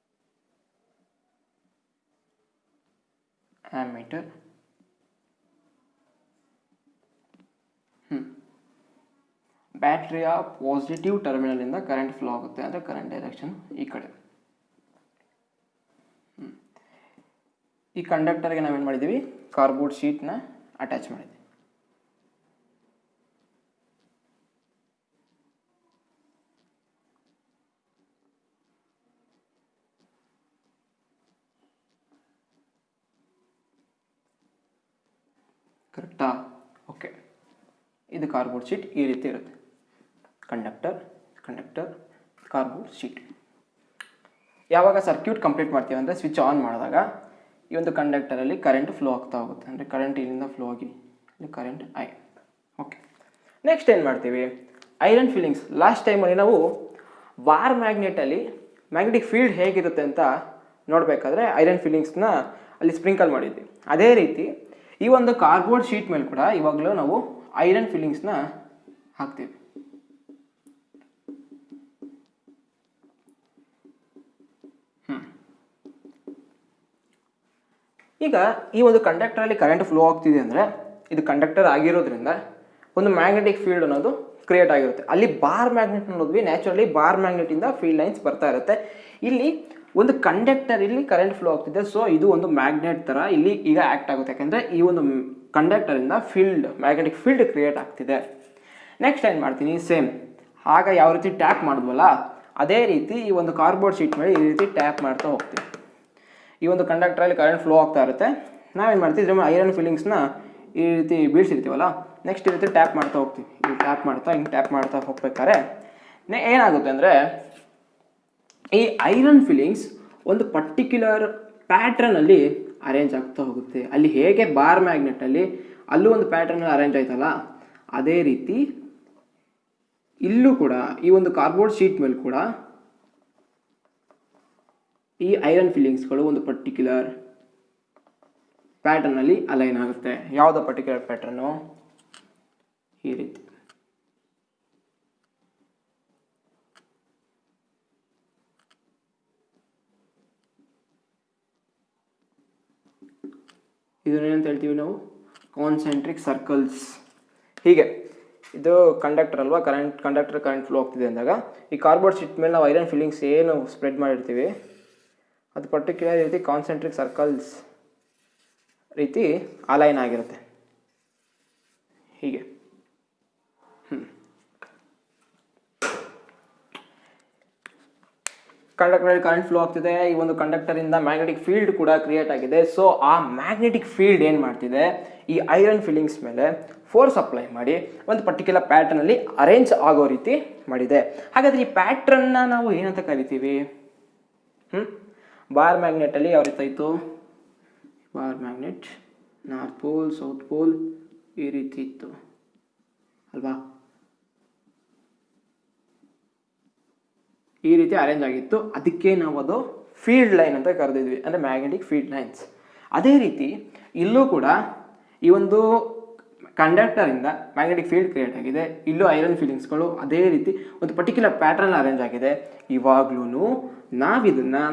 Speaker 1: ಆ್ಯಮೀಟರ್. ಬ್ಯಾಟ್ರಿಯ ಪಾಸಿಟಿವ್ ಟರ್ಮಿನಲಿಂದ ಕರೆಂಟ್ ಫ್ಲೋ ಆಗುತ್ತೆ, ಅಂದರೆ ಕರೆಂಟ್ ಡೈರೆಕ್ಷನ್ ಈ ಕಡೆ. ಈ ಕಂಡಕ್ಟರ್ಗೆ ನಾವೇನು ಮಾಡಿದ್ದೀವಿ, ಕಾರ್ಡ್ಬೋರ್ಡ್ ಶೀಟ್ನ ಅಟ್ಯಾಚ್ ಮಾಡಿದ್ದೀವಿ. ಕರೆಕ್ಟಾ? ಓಕೆ, ಇದು ಕಾರ್ಡ್ಬೋರ್ಡ್ ಶೀಟ್ ಈ ರೀತಿ ಇರುತ್ತೆ. Conductor, cardboard sheet. ಯಾವಾಗ ಸರ್ಕ್ಯೂಟ್ ಕಂಪ್ಲೀಟ್ ಮಾಡ್ತೀವಿ ಅಂದರೆ ಸ್ವಿಚ್ ಆನ್ ಮಾಡಿದಾಗ ಈ ಒಂದು ಕಂಡಕ್ಟರಲ್ಲಿ ಕರೆಂಟ್ ಫ್ಲೋ ಆಗ್ತಾ ಹೋಗುತ್ತೆ, ಅಂದರೆ ಕರೆಂಟ್ ಇಲ್ಲಿಂದ ಫ್ಲೋ ಆಗಿ ಇಲ್ಲಿ ಕರೆಂಟ್ ಐ. ಓಕೆ, ನೆಕ್ಸ್ಟ್ ಏನು ಮಾಡ್ತೀವಿ, ಐರನ್ ಫಿಲ್ಲಿಂಗ್ಸ್. ಲಾಸ್ಟ್ ಟೈಮಲ್ಲಿ ನಾವು ಬಾರ್ ಮ್ಯಾಗ್ನೆಟಲ್ಲಿ ಮ್ಯಾಗ್ನೆಟಿಕ್ ಫೀಲ್ಡ್ ಹೇಗಿರುತ್ತೆ ಅಂತ ನೋಡಬೇಕಾದ್ರೆ ಐರನ್ ಫಿಲ್ಲಿಂಗ್ಸ್ನ ಅಲ್ಲಿ ಸ್ಪ್ರಿಂಕಲ್ ಮಾಡಿದ್ವಿ. ಅದೇ ರೀತಿ ಈ ಒಂದು ಕಾರ್ಡ್ಬೋರ್ಡ್ ಶೀಟ್ ಮೇಲೆ ಕೂಡ ಇವಾಗಲೂ ನಾವು ಐರನ್ ಫಿಲ್ಲಿಂಗ್ಸ್ನ ಹಾಕ್ತೀವಿ. ಈಗ ಈ ಒಂದು ಕಂಡಕ್ಟರಲ್ಲಿ ಕರೆಂಟ್ ಫ್ಲೋ ಆಗ್ತಿದೆ ಅಂದರೆ ಇದು ಕಂಡಕ್ಟರ್ ಆಗಿರೋದ್ರಿಂದ ಒಂದು ಮ್ಯಾಗ್ನೆಟಿಕ್ ಫೀಲ್ಡ್ ಅನ್ನೋದು ಕ್ರಿಯೇಟ್ ಆಗಿರುತ್ತೆ. ಅಲ್ಲಿ ಬಾರ್ ಮ್ಯಾಗ್ನೆಟ್ ನೋಡಿದ್ವಿ, ನ್ಯಾಚುರಲಿ ಬಾರ್ ಮ್ಯಾಗ್ನೆಟಿಂದ ಫೀಲ್ಡ್ ಲೈನ್ಸ್ ಬರ್ತಾ ಇರುತ್ತೆ. ಇಲ್ಲಿ ಒಂದು ಕಂಡಕ್ಟರ್ ಇಲ್ಲಿ ಕರೆಂಟ್ ಫ್ಲೋ ಆಗ್ತಿದೆ, ಸೊ ಇದು ಒಂದು ಮ್ಯಾಗ್ನೆಟ್ ಥರ ಇಲ್ಲಿ ಈಗ ಆ್ಯಕ್ಟ್ ಆಗುತ್ತೆ, ಯಾಕೆಂದರೆ ಈ ಒಂದು ಕಂಡಕ್ಟರಿಂದ ಮ್ಯಾಗ್ನೆಟಿಕ್ ಫೀಲ್ಡ್ ಕ್ರಿಯೇಟ್ ಆಗ್ತಿದೆ. ನೆಕ್ಸ್ಟ್ ಏನು ಮಾಡ್ತೀನಿ, ಸೇಮ್ ಆಗ ಯಾವ ರೀತಿ ಟ್ಯಾಪ್ ಮಾಡಿದ್ವಲ್ಲ ಅದೇ ರೀತಿ ಈ ಒಂದು ಕಾರ್ಡ್ಬೋರ್ಡ್ ಶೀಟ್ ಮೇಲೆ ಈ ರೀತಿ ಟ್ಯಾಪ್ ಮಾಡ್ತಾ ಹೋಗ್ತೀವಿ. ಈ ಒಂದು ಕಂಡಕ್ಟರಲ್ಲಿ ಕರೆಂಟ್ ಫ್ಲೋ ಆಗ್ತಾ ಇರುತ್ತೆ, ನಾವೇನು ಮಾಡ್ತೀವಿ, ಇದ್ರ ಮೇಲೆ ಐರನ್ ಫಿಲ್ಲಿಂಗ್ಸ್ನ ಈ ರೀತಿ ಬೀಳ್ಸಿರ್ತೀವಲ್ಲ, ನೆಕ್ಸ್ಟ್ ಈ ರೀತಿ ಟ್ಯಾಪ್ ಮಾಡ್ತಾ ಹೋಗ್ತೀವಿ. ಇಲ್ಲಿ ಟ್ಯಾಪ್ ಮಾಡ್ತಾ ಹೋಗ್ಬೇಕಾದ್ರೆ ಏನಾಗುತ್ತೆ ಅಂದರೆ ಈ ಐರನ್ ಫಿಲ್ಲಿಂಗ್ಸ್ ಒಂದು ಪರ್ಟಿಕ್ಯುಲರ್ ಪ್ಯಾಟ್ರನಲ್ಲಿ ಅರೇಂಜ್ ಆಗ್ತಾ ಹೋಗುತ್ತೆ. ಅಲ್ಲಿ ಹೇಗೆ ಬಾರ್ ಮ್ಯಾಗ್ನೆಟಲ್ಲಿ ಅಲ್ಲೂ ಒಂದು ಪ್ಯಾಟ್ರನಲ್ಲಿ ಅರೇಂಜ್ ಆಯ್ತಲ್ಲ, ಅದೇ ರೀತಿ ಇಲ್ಲೂ ಕೂಡ ಈ ಒಂದು ಕಾರ್ಡ್ಬೋರ್ಡ್ ಶೀಟ್ ಮೇಲೆ ಕೂಡ ಈ ಐರನ್ ಫಿಲ್ಲಿಂಗ್ಸ್ಗಳು ಒಂದು ಪರ್ಟಿಕ್ಯುಲರ್ ಪ್ಯಾಟರ್ನಲ್ಲಿ ಅಲೈನ್ ಆಗುತ್ತೆ. ಯಾವುದೋ ಪರ್ಟಿಕ್ಯುಲರ್ ಪ್ಯಾಟರ್ನು ಈ ರೀತಿ. ಇದನ್ನೇನಂತ ಹೇಳ್ತೀವಿ ನಾವು, ಕಾನ್ಸೆಂಟ್ರಿಕ್ ಸರ್ಕಲ್ಸ್. ಹೀಗೆ ಇದು ಕಂಡಕ್ಟರ್ ಅಲ್ವಾ, ಕಂಡಕ್ಟರ್ ಕರೆಂಟ್ ಫ್ಲೋ ಆಗ್ತಿದೆ ಅಂದಾಗ ಈ ಕಾರ್ಡ್ಬೋರ್ಡ್ ಶೀಟ್ ಮೇಲೆ ನಾವು ಐರನ್ ಫಿಲ್ಲಿಂಗ್ಸ್ ಏನು ಸ್ಪ್ರೆಡ್ ಮಾಡಿರ್ತೀವಿ ಅದು ಪರ್ಟಿಕ್ಯುಲರ್ ರೀತಿ ಕಾನ್ಸೆಂಟ್ರಿಕ್ ಸರ್ಕಲ್ಸ್ ರೀತಿ ಅಲೈನ್ ಆಗಿರುತ್ತೆ ಹೀಗೆ. ಕಂಡಕ್ಟರಲ್ಲಿ ಕರೆಂಟ್ ಫ್ಲೋ ಆಗ್ತಿದೆ, ಈ ಒಂದು ಕಂಡಕ್ಟರಿಂದ ಮ್ಯಾಗ್ನೆಟಿಕ್ ಫೀಲ್ಡ್ ಕೂಡ ಕ್ರಿಯೇಟ್ ಆಗಿದೆ. ಸೊ ಆ ಮ್ಯಾಗ್ನೆಟಿಕ್ ಫೀಲ್ಡ್ ಏನು ಮಾಡ್ತಿದೆ, ಈ ಐರನ್ ಫಿಲ್ಲಿಂಗ್ಸ್ ಮೇಲೆ ಫೋರ್ಸ್ ಅಪ್ಲೈ ಮಾಡಿ ಒಂದು ಪರ್ಟಿಕ್ಯುಲರ್ ಪ್ಯಾಟರ್ನಲ್ಲಿ ಅರೇಂಜ್ ಆಗೋ ರೀತಿ ಮಾಡಿದೆ. ಹಾಗಾದರೆ ಈ ಪ್ಯಾಟ್ರನ್ನ ನಾವು ಏನಂತ ಕರಿತೀವಿ? ಬಾರ್ ಮ್ಯಾಗ್ನೆಟಲ್ಲಿ ಯಾವ ರೀತಿ ಇತ್ತು, bar magnet north pole south pole ಈ ರೀತಿ ಇತ್ತು ಅಲ್ವಾ, ಈ ರೀತಿ ಅರೇಂಜ್ ಆಗಿತ್ತು. ಅದಕ್ಕೆ ನಾವು ಅದು ಫೀಲ್ಡ್ ಲೈನ್ ಅಂತ ಕರೆದಿದ್ವಿ, ಅಂದರೆ ಮ್ಯಾಗ್ನೆಟಿಕ್ ಫೀಲ್ಡ್ ಲೈನ್ಸ್. ಅದೇ ರೀತಿ ಇಲ್ಲೂ ಕೂಡ ಈ ಒಂದು ಕಂಡಕ್ಟರಿಂದ ಮ್ಯಾಗ್ನೆಟಿಕ್ ಫೀಲ್ಡ್ ಕ್ರಿಯೇಟ್ ಆಗಿದೆ, ಇಲ್ಲೂ ಐರನ್ ಫಿಲ್ಲಿಂಗ್ಸ್ಗಳು ಅದೇ ರೀತಿ ಒಂದು ಪರ್ಟಿಕ್ಯುಲರ್ ಪ್ಯಾಟರ್ನ್ ಅರೇಂಜ್ ಆಗಿದೆ. ಇವಾಗ್ಲೂ ನಾವಿದನ್ನು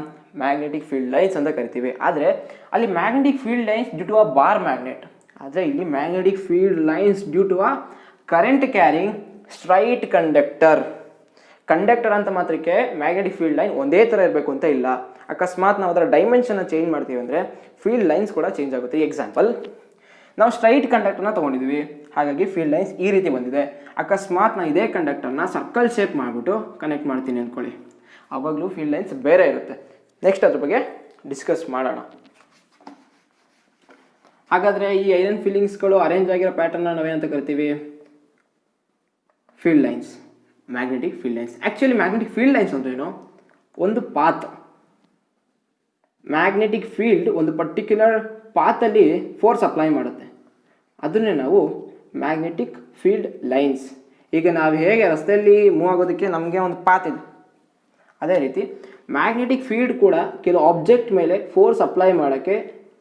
Speaker 1: ಮ್ಯಾಗ್ನೆಟಿಕ್ ಫೀಲ್ಡ್ ಲೈನ್ಸ್ ಅಂತ ಕರಿತೀವಿ. ಆದರೆ ಅಲ್ಲಿ magnetic field lines due to a bar magnet, ಆದರೆ ಇಲ್ಲಿ magnetic field lines due to a current carrying straight conductor ಅಂತ ಮಾತ್ರಕ್ಕೆ ಮ್ಯಾಗ್ನೆಟಿಕ್ ಫೀಲ್ಡ್ ಲೈನ್ ಒಂದೇ ಥರ ಇರಬೇಕು ಅಂತ ಇಲ್ಲ. ಅಕಸ್ಮಾತ್ ನಾವು ಅದರ ಡೈಮೆನ್ಷನ್ನ ಚೇಂಜ್ ಮಾಡ್ತೀವಿ ಅಂದರೆ ಫೀಲ್ಡ್ ಲೈನ್ಸ್ ಕೂಡ ಚೇಂಜ್ ಆಗುತ್ತೆ. ಎಕ್ಸಾಂಪಲ್, ನಾವು ಸ್ಟ್ರೈಟ್ ಕಂಡಕ್ಟರ್ನ ತೊಗೊಂಡಿದ್ವಿ, ಹಾಗಾಗಿ ಫೀಲ್ಡ್ ಲೈನ್ಸ್ ಈ ರೀತಿ ಬಂದಿದೆ. ಅಕಸ್ಮಾತ್ ನಾನು ಇದೇ ಕಂಡಕ್ಟರ್ನ ಸರ್ಕಲ್ ಶೇಪ್ ಮಾಡಿಬಿಟ್ಟು ಕನೆಕ್ಟ್ ಮಾಡ್ತೀನಿ ಅಂದ್ಕೊಳ್ಳಿ, ಆವಾಗಲೂ ಫೀಲ್ಡ್ ಲೈನ್ಸ್ ಬೇರೆ ಇರುತ್ತೆ. ನೆಕ್ಸ್ಟ್ ಅದ್ರ ಬಗ್ಗೆ ಡಿಸ್ಕಸ್ ಮಾಡೋಣ. ಹಾಗಾದರೆ ಈ ಐರನ್ ಫಿಲ್ಲಿಂಗ್ಸ್ಗಳು ಅರೇಂಜ್ ಆಗಿರೋ ಪ್ಯಾಟರ್ನ ನಾವೇನಂತ ಕರಿತೀವಿ? Field lines, magnetic field lines. Actually magnetic field lines ಅಂದ್ರೇನು? ಒಂದು ಪಾತ್, ಮ್ಯಾಗ್ನೆಟಿಕ್ ಫೀಲ್ಡ್ ಒಂದು ಪರ್ಟಿಕ್ಯುಲರ್ ಪಾತಲ್ಲಿ ಫೋರ್ಸ್ ಅಪ್ಲೈ ಮಾಡುತ್ತೆ, ಅದನ್ನೇ ನಾವು ಮ್ಯಾಗ್ನೆಟಿಕ್ ಫೀಲ್ಡ್ ಲೈನ್ಸ್. ಈಗ ನಾವು ಹೇಗೆ ರಸ್ತೆಯಲ್ಲಿ ಮೂವ್ ಆಗೋದಕ್ಕೆ ನಮಗೆ ಒಂದು ಪಾತ್ ಇದೆ, ಅದೇ ರೀತಿ ಮ್ಯಾಗ್ನೆಟಿಕ್ ಫೀಲ್ಡ್ ಕೂಡ ಕೆಲವು ಆಬ್ಜೆಕ್ಟ್ ಮೇಲೆ ಫೋರ್ಸ್ ಅಪ್ಲೈ ಮಾಡೋಕ್ಕೆ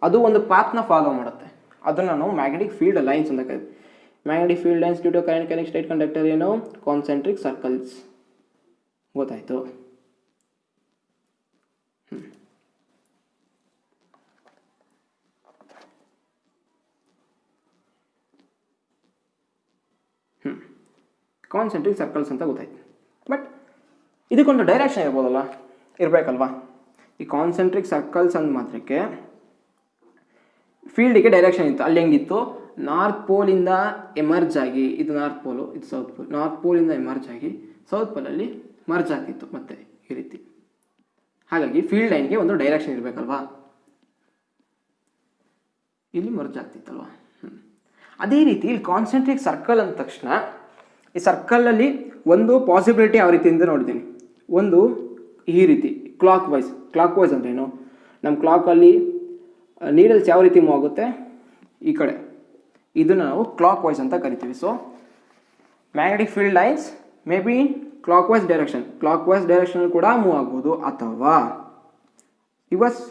Speaker 1: ಅದು ಒಂದು ಪಾತ್ನ ಫಾಲೋ ಮಾಡುತ್ತೆ, ಅದನ್ನು ನಾವು ಮ್ಯಾಗ್ನೆಟಿಕ್ ಫೀಲ್ಡ್ ಲೈನ್ಸ್ ಅಂತ ಕರಿತೀವಿ. Magnetic field lines due to current carrying straight conductor ಏನು? Concentric circles. ಗೊತ್ತಾಯಿತು? ಕಾನ್ಸೆಂಟ್ರಿಕ್ ಸರ್ಕಲ್ಸ್ ಅಂತ ಗೊತ್ತಾಯ್ತು. ಬಟ್ ಇದಕ್ಕೊಂದು ಡೈರೆಕ್ಷನ್ ಇರ್ಬೋದಲ್ಲ, ಇರಬೇಕಲ್ವಾ? ಈ ಕಾನ್ಸೆಂಟ್ರಿಕ್ ಸರ್ಕಲ್ಸ್ ಅಂದ ಮಾತ್ರಕ್ಕೆ ಫೀಲ್ಡಿಗೆ ಡೈರೆಕ್ಷನ್ ಇತ್ತು. ಅಲ್ಲಿ ಹೆಂಗಿತ್ತು, ನಾರ್ತ್ ಪೋಲಿಂದ ಎಮರ್ಜ್ ಆಗಿ, ಇದು ನಾರ್ತ್ ಪೋಲು, ಇದು ಸೌತ್ ಪೋಲ್, ನಾರ್ತ್ ಪೋಲಿಂದ ಎಮರ್ಜ್ ಆಗಿ ಸೌತ್ ಪೋಲಲ್ಲಿ ಮರ್ಜ್ ಆಗ್ತಿತ್ತು ಮತ್ತೆ ಈ ರೀತಿ. ಹಾಗಾಗಿ ಫೀಲ್ಡ್ ಲೈನ್ಗೆ ಒಂದು ಡೈರೆಕ್ಷನ್ ಇರಬೇಕಲ್ವಾ, ಇಲ್ಲಿ ಮರ್ಜ್ ಆಗ್ತಿತ್ತಲ್ವಾ. ಅದೇ ರೀತಿ ಇಲ್ಲಿ ಕಾನ್ಸೆಂಟ್ರಿಕ್ ಸರ್ಕಲ್ ಅಂದ ತಕ್ಷಣ ಈ ಸರ್ಕಲಲ್ಲಿ ಒಂದು ಪಾಸಿಬಿಲಿಟಿ ಯಾವ ರೀತಿ ಅಂತ ನೋಡಿದ್ದೀನಿ. ಒಂದು ಈ ರೀತಿ ಕ್ಲಾಕ್ ವೈಸ್ ಅಂದ್ರೇನು, ನಮ್ಮ ಕ್ಲಾಕಲ್ಲಿ ನೀಡಲ್ಸ್ ಯಾವ ರೀತಿ ಮೂವ್ ಆಗುತ್ತೆ ಈ ಕಡೆ, ಇದನ್ನು ನಾವು ಕ್ಲಾಕ್ ವೈಸ್ ಅಂತ ಕರಿತೀವಿ. So magnetic field lines may be clockwise direction ಕೂಡ ಮೂವ್ ಆಗ್ಬೋದು, ಅಥವಾ ರಿವರ್ಸ್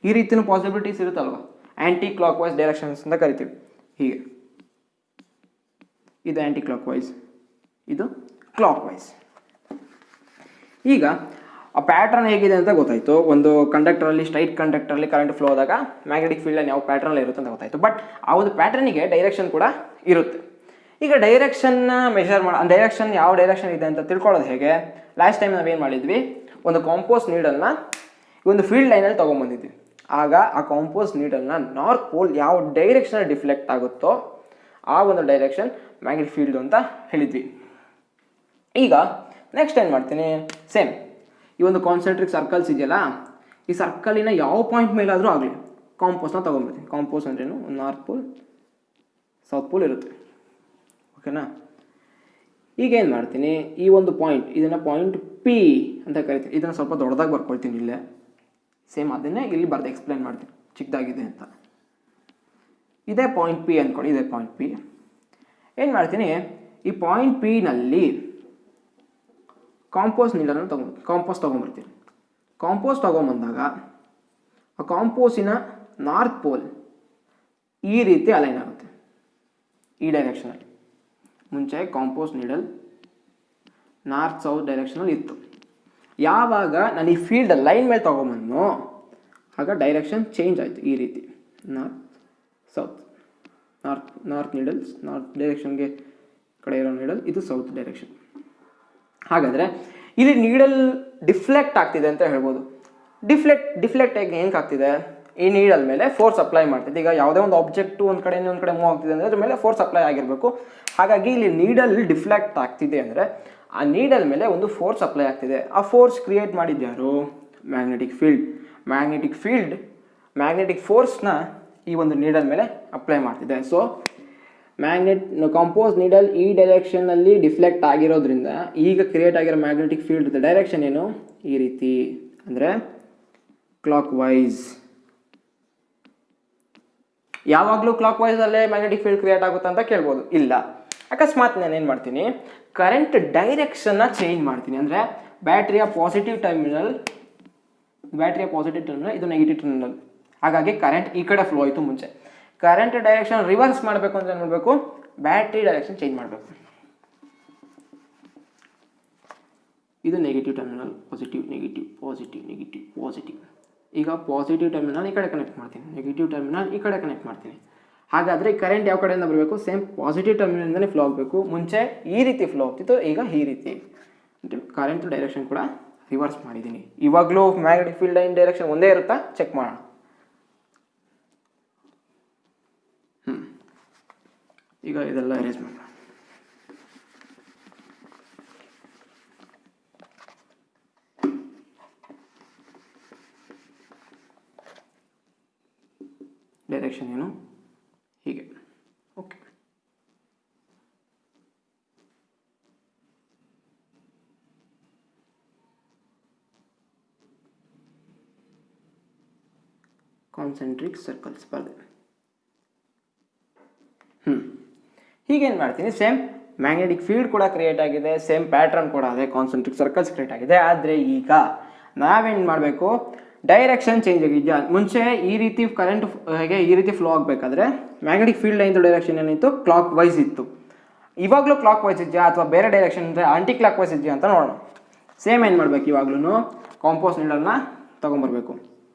Speaker 1: ಈ ರೀತಿಯೂ ಪಾಸಿಬಿಲಿಟೀಸ್ ಇರುತ್ತಲ್ವ, ಆ್ಯಂಟಿ ಕ್ಲಾಕ್ ವೈಸ್ ಡೈರೆಕ್ಷನ್ಸ್ ಅಂತ ಕರಿತೀವಿ. ಹೀಗೆ ಇದು ಆ್ಯಂಟಿ ಕ್ಲಾಕ್ ವೈಸ್, ಇದು ಕ್ಲಾಕ್ ವೈಸ್. ಈಗ ಆ ಪ್ಯಾಟ್ರನ್ ಹೇಗಿದೆ ಅಂತ ಗೊತ್ತಾಯಿತು. ಒಂದು ಕಂಡಕ್ಟರಲ್ಲಿ, ಸ್ಟ್ರೈಟ್ ಕಂಡಕ್ಟರಲ್ಲಿ ಕರೆಂಟ್ ಫ್ಲೋ ಆದಾಗ ಮ್ಯಾಗ್ನೆಟಿಕ್ ಫೀಲ್ಡ್ ಯಾವ ಪ್ಯಾಟ್ರನ್ ಇರುತ್ತೆ ಅಂತ ಗೊತ್ತಾಯಿತು. ಬಟ್ ಆ ಒಂದು ಪ್ಯಾಟ್ರನಿಗೆ ಡೈರೆಕ್ಷನ್ ಕೂಡ ಇರುತ್ತೆ. ಈಗ ಡೈರೆಕ್ಷನ್ನ ಮೆಷರ್ ಡೈರೆಕ್ಷನ್ ಯಾವ ಡೈರೆಕ್ಷನ್ ಇದೆ ಅಂತ ತಿಳ್ಕೊಳ್ಳೋದು ಹೇಗೆ? ಲಾಸ್ಟ್ ಟೈಮ್ ನಾವೇನು ಮಾಡಿದ್ವಿ, ಒಂದು ಕಾಂಪೋಸ್ ನೀಡಲ್ನ ಒಂದು ಫೀಲ್ಡ್ ಲೈನಲ್ಲಿ ತೊಗೊಂಬಂದಿದ್ವಿ. ಆಗ ಆ ಕಾಂಪೋಸ್ ನೀಡಲ್ನ ನಾರ್ತ್ ಪೋಲ್ ಯಾವ ಡೈರೆಕ್ಷನ್ ಡಿಫ್ಲೆಕ್ಟ್ ಆಗುತ್ತೋ ಆ ಒಂದು ಡೈರೆಕ್ಷನ್ ಮ್ಯಾಗ್ನೆಟಿಕ್ ಫೀಲ್ಡ್ ಅಂತ ಹೇಳಿದ್ವಿ. ಈಗ ನೆಕ್ಸ್ಟ್ ಏನು ಮಾಡ್ತೀನಿ, ಸೇಮ್ ಈ ಒಂದು ಕಾನ್ಸೆಂಟ್ರಿಕ್ ಸರ್ಕಲ್ಸ್ ಇದೆಯಲ್ಲ, ಈ ಸರ್ಕಲಿನ ಯಾವ ಪಾಯಿಂಟ್ ಮೇಲಾದರೂ ಆಗಲಿ ಕಾಂಪೋಸ್ನ ತೊಗೊಂಡ್ಬಿಡ್ತೀನಿ. ಕಾಂಪೋಸ್ ಅಂದ್ರೇನು, ಒಂದು ನಾರ್ತ್ ಪೋಲ್ ಸೌತ್ ಪೋಲ್ ಇರುತ್ತೆ, ಓಕೆನಾ? ಈಗ ಏನು ಮಾಡ್ತೀನಿ, ಈ ಒಂದು ಪಾಯಿಂಟ್, ಇದನ್ನು ಪಾಯಿಂಟ್ ಪಿ ಅಂತ ಕರಿತೀನಿ. ಇದನ್ನು ಸ್ವಲ್ಪ ದೊಡ್ಡದಾಗಿ ಬರ್ಕೊಳ್ತೀನಿ ಇಲ್ಲೇ. ಸೇಮ್ ಅದನ್ನೇ ಇಲ್ಲಿ ಬರ್ದು ಎಕ್ಸ್ಪ್ಲೇನ್ ಮಾಡ್ತೀನಿ ಚಿಕ್ಕದಾಗಿದೆ ಅಂತ. ಇದೇ ಪಾಯಿಂಟ್ ಪಿ ಅಂದ್ಕೊಳ್ಳಿ, ಇದೇ ಪಾಯಿಂಟ್ ಪಿ. ಏನು ಮಾಡ್ತೀನಿ, ಈ ಪಾಯಿಂಟ್ ಪಿನಲ್ಲಿ ಕಾಂಪೋಸ್ ನೀಡನ್ನು ಕಾಂಪೋಸ್ ತೊಗೊಂಬರ್ತೀನಿ. ಕಾಂಪೋಸ್ ತೊಗೊಂಬಂದಾಗ ಆ ಕಾಂಪೋಸಿನ ನಾರ್ತ್ ಪೋಲ್ ಈ ರೀತಿ ಅಲೈನ್ ಆಗುತ್ತೆ, ಈ ಡೈರೆಕ್ಷನಲ್ಲಿ. ಮುಂಚೆ ಕಾಂಪೋಸ್ ನೀಡಲ್ ನಾರ್ತ್ ಸೌತ್ ಡೈರೆಕ್ಷನಲ್ಲಿ ಇತ್ತು. ಯಾವಾಗ ನಾನು ಈ ಫೀಲ್ಡ್ ಲೈನ್ ಮೇಲೆ ತೊಗೊಂಬಂದನೋ ಆಗ ಡೈರೆಕ್ಷನ್ ಚೇಂಜ್ ಆಯಿತು, ಈ ರೀತಿ north south, north needles north ಡೈರೆಕ್ಷನ್ಗೆ ಕಡೆ ಇರೋ ನೀಡಲ್, ಇದು ಸೌತ್ ಡೈರೆಕ್ಷನ್. ಹಾಗಾದರೆ ಇಲ್ಲಿ ನೀಡಲ್ ಡಿಫ್ಲೆಕ್ಟ್ ಆಗ್ತಿದೆ ಅಂತ ಹೇಳ್ಬೋದು. ಡಿಫ್ಲೆಕ್ಟ್ ಹೆಂಗೆ ಆಗ್ತಿದೆ, ಈ ನೀಡಲ್ ಮೇಲೆ ಫೋರ್ಸ್ ಅಪ್ಲೈ ಮಾಡ್ತಿದೆ. ಈಗ ಯಾವುದೇ ಒಂದು ಆಬ್ಜೆಕ್ಟು ಒಂದು ಕಡೆ ಇನ್ನೊಂದು ಕಡೆ ಮೂವ್ ಆಗ್ತಿದೆ ಅಂದರೆ ಅದ್ರ ಮೇಲೆ ಫೋರ್ಸ್ ಅಪ್ಲೈ ಆಗಿರಬೇಕು. ಹಾಗಾಗಿ ಇಲ್ಲಿ ನೀಡಲ್ ಡಿಫ್ಲೆಕ್ಟ್ ಆಗ್ತಿದೆ ಅಂದರೆ ಆ ನೀಡಲ್ ಮೇಲೆ ಒಂದು ಫೋರ್ಸ್ ಅಪ್ಲೈ ಆಗ್ತಿದೆ. ಆ ಫೋರ್ಸ್ ಕ್ರಿಯೇಟ್ ಮಾಡಿದ್ಯಾರು? ಮ್ಯಾಗ್ನೆಟಿಕ್ ಫೀಲ್ಡ್ ಮ್ಯಾಗ್ನೆಟಿಕ್ ಫೋರ್ಸ್ನ ಈ ಒಂದು ನೀಡಲ್ ಮೇಲೆ ಅಪ್ಲೈ ಮಾಡ್ತಿದೆ. ಸೊ ಕಾಂಪೋಸ್ ನೀಡಲ್ ಈ ಡೈರೆಕ್ಷನ್ನಲ್ಲಿ ಡಿಫ್ಲೆಕ್ಟ್ ಆಗಿರೋದ್ರಿಂದ ಈಗ ಕ್ರಿಯೇಟ್ ಆಗಿರೋ ಮ್ಯಾಗ್ನೆಟಿಕ್ ಫೀಲ್ಡ್ ಡೈರೆಕ್ಷನ್ ಏನು, ಈ ರೀತಿ, ಅಂದರೆ ಕ್ಲಾಕ್ ವೈಸ್. ಯಾವಾಗಲೂ ಕ್ಲಾಕ್ ವೈಸಲ್ಲೇ ಮ್ಯಾಗ್ನೆಟಿಕ್ ಫೀಲ್ಡ್ ಕ್ರಿಯೇಟ್ ಆಗುತ್ತೆ ಅಂತ ಕೇಳ್ಬೋದು. ಇಲ್ಲ, ಅಕಸ್ಮಾತ್ ನಾನೇನು ಮಾಡ್ತೀನಿ, ಕರೆಂಟ್ ಡೈರೆಕ್ಷನ್ನ ಚೇಂಜ್ ಮಾಡ್ತೀನಿ. ಅಂದರೆ ಬ್ಯಾಟ್ರಿಯ ಪಾಸಿಟಿವ್ ಟರ್ಮಿನಲ್, ಇದು ನೆಗೆಟಿವ್ ಟರ್ಮಿನಲ್. ಹಾಗಾಗಿ ಕರೆಂಟ್ ಈ ಕಡೆ ಫ್ಲೋ ಆಯಿತು. ಮುಂಚೆ ಕರೆಂಟ್ ಡೈರೆಕ್ಷನ್ ರಿವರ್ಸ್ ಮಾಡಬೇಕು ಅಂತ ಏನು ಮಾಡಬೇಕು, ಬ್ಯಾಟ್ರಿ ಡೈರೆಕ್ಷನ್ ಚೇಂಜ್ ಮಾಡಬೇಕು. ಇದು negative terminal, positive negative, positive negative, positive. ಈಗ ಪಾಸಿಟಿವ್ ಟರ್ಮಿನಲ್ ಈ ಕಡೆ ಕನೆಕ್ಟ್ ಮಾಡ್ತೀನಿ, ನೆಗೆಟಿವ್ ಟರ್ಮಿನಲ್ ಈ ಕಡೆ ಕನೆಕ್ಟ್ ಮಾಡ್ತೀನಿ. ಹಾಗಾದರೆ ಕರೆಂಟ್ ಯಾವ ಕಡೆಯಿಂದ ಬರಬೇಕು, ಸೇಮ್ ಪಾಸಿಟಿವ್ ಟರ್ಮಿನಲಿಂದಲೇ ಫ್ಲೋ ಆಗಬೇಕು. ಮುಂಚೆ ಈ ರೀತಿ ಫ್ಲೋ ಆಗ್ತಿತ್ತು, ಈಗ ಈ ರೀತಿ. ಕರೆಂಟ್ ಡೈರೆಕ್ಷನ್ ಕೂಡ ರಿವರ್ಸ್ ಮಾಡಿದ್ದೀನಿ. ಇವಾಗಲೂ ಮ್ಯಾಗ್ನೆಟಿಕ್ ಫೀಲ್ಡ್ ಲೈನ್ ಡೈರೆಕ್ಷನ್ ಒಂದೇ ಇರುತ್ತಾ, ಚೆಕ್ ಮಾಡೋಣ. ಈಗ ಇದೆಲ್ಲ ಅರೇಂಜ್ ಮಾಡೋಣ. ಡೈರೆಕ್ಷನ್ ಏನು, ಹೀಗೆ. ಓಕೆ, ಕಾನ್ಸೆಂಟ್ರಿಕ್ ಸರ್ಕಲ್ಸ್ ಬರ್ತದೆ. ಹೀಗೇನು ಮಾಡ್ತೀನಿ, ಸೇಮ್ ಮ್ಯಾಗ್ನೆಟಿಕ್ ಫೀಲ್ಡ್ ಕೂಡ ಕ್ರಿಯೇಟ್ ಆಗಿದೆ, ಸೇಮ್ ಪ್ಯಾಟ್ರನ್ ಕೂಡ ಅದೇ ಕಾನ್ಸೆಂಟ್ರಿಕ್ ಸರ್ಕಲ್ಸ್ ಕ್ರಿಯೇಟ್ ಆಗಿದೆ. ಆದರೆ ಈಗ ನಾವೇನು ಮಾಡಬೇಕು, ಡೈರೆಕ್ಷನ್ ಚೇಂಜ್ ಆಗಿದೆಯಾ. ಮುಂಚೆ ಈ ರೀತಿ ಕರೆಂಟ್ ಹೇಗೆ ಈ ರೀತಿ ಫ್ಲೋ ಆಗಬೇಕಾದ್ರೆ ಮ್ಯಾಗ್ನೆಟಿಕ್ ಫೀಲ್ಡ್ ಲೈನ್ದು ಡೈರೆಕ್ಷನ್ ಏನಿತ್ತು, ಕ್ಲಾಕ್ ವೈಸ್ ಇತ್ತು. ಇವಾಗಲೂ ಕ್ಲಾಕ್ ವೈಸ್ ಇದೆಯಾ ಅಥವಾ ಬೇರೆ ಡೈರೆಕ್ಷನ್ ಅಂದರೆ ಆಂಟಿ ಕ್ಲಾಕ್ ವೈಸ್ ಇದೆಯಾ ಅಂತ ನೋಡೋಣ. ಸೇಮ್ ಏನು ಮಾಡಬೇಕು, ಇವಾಗ್ಲೂ ಕಾಂಪೋಸ್ ನೀಡಲ್ನ ತೊಗೊಂಬರ್ಬೇಕು.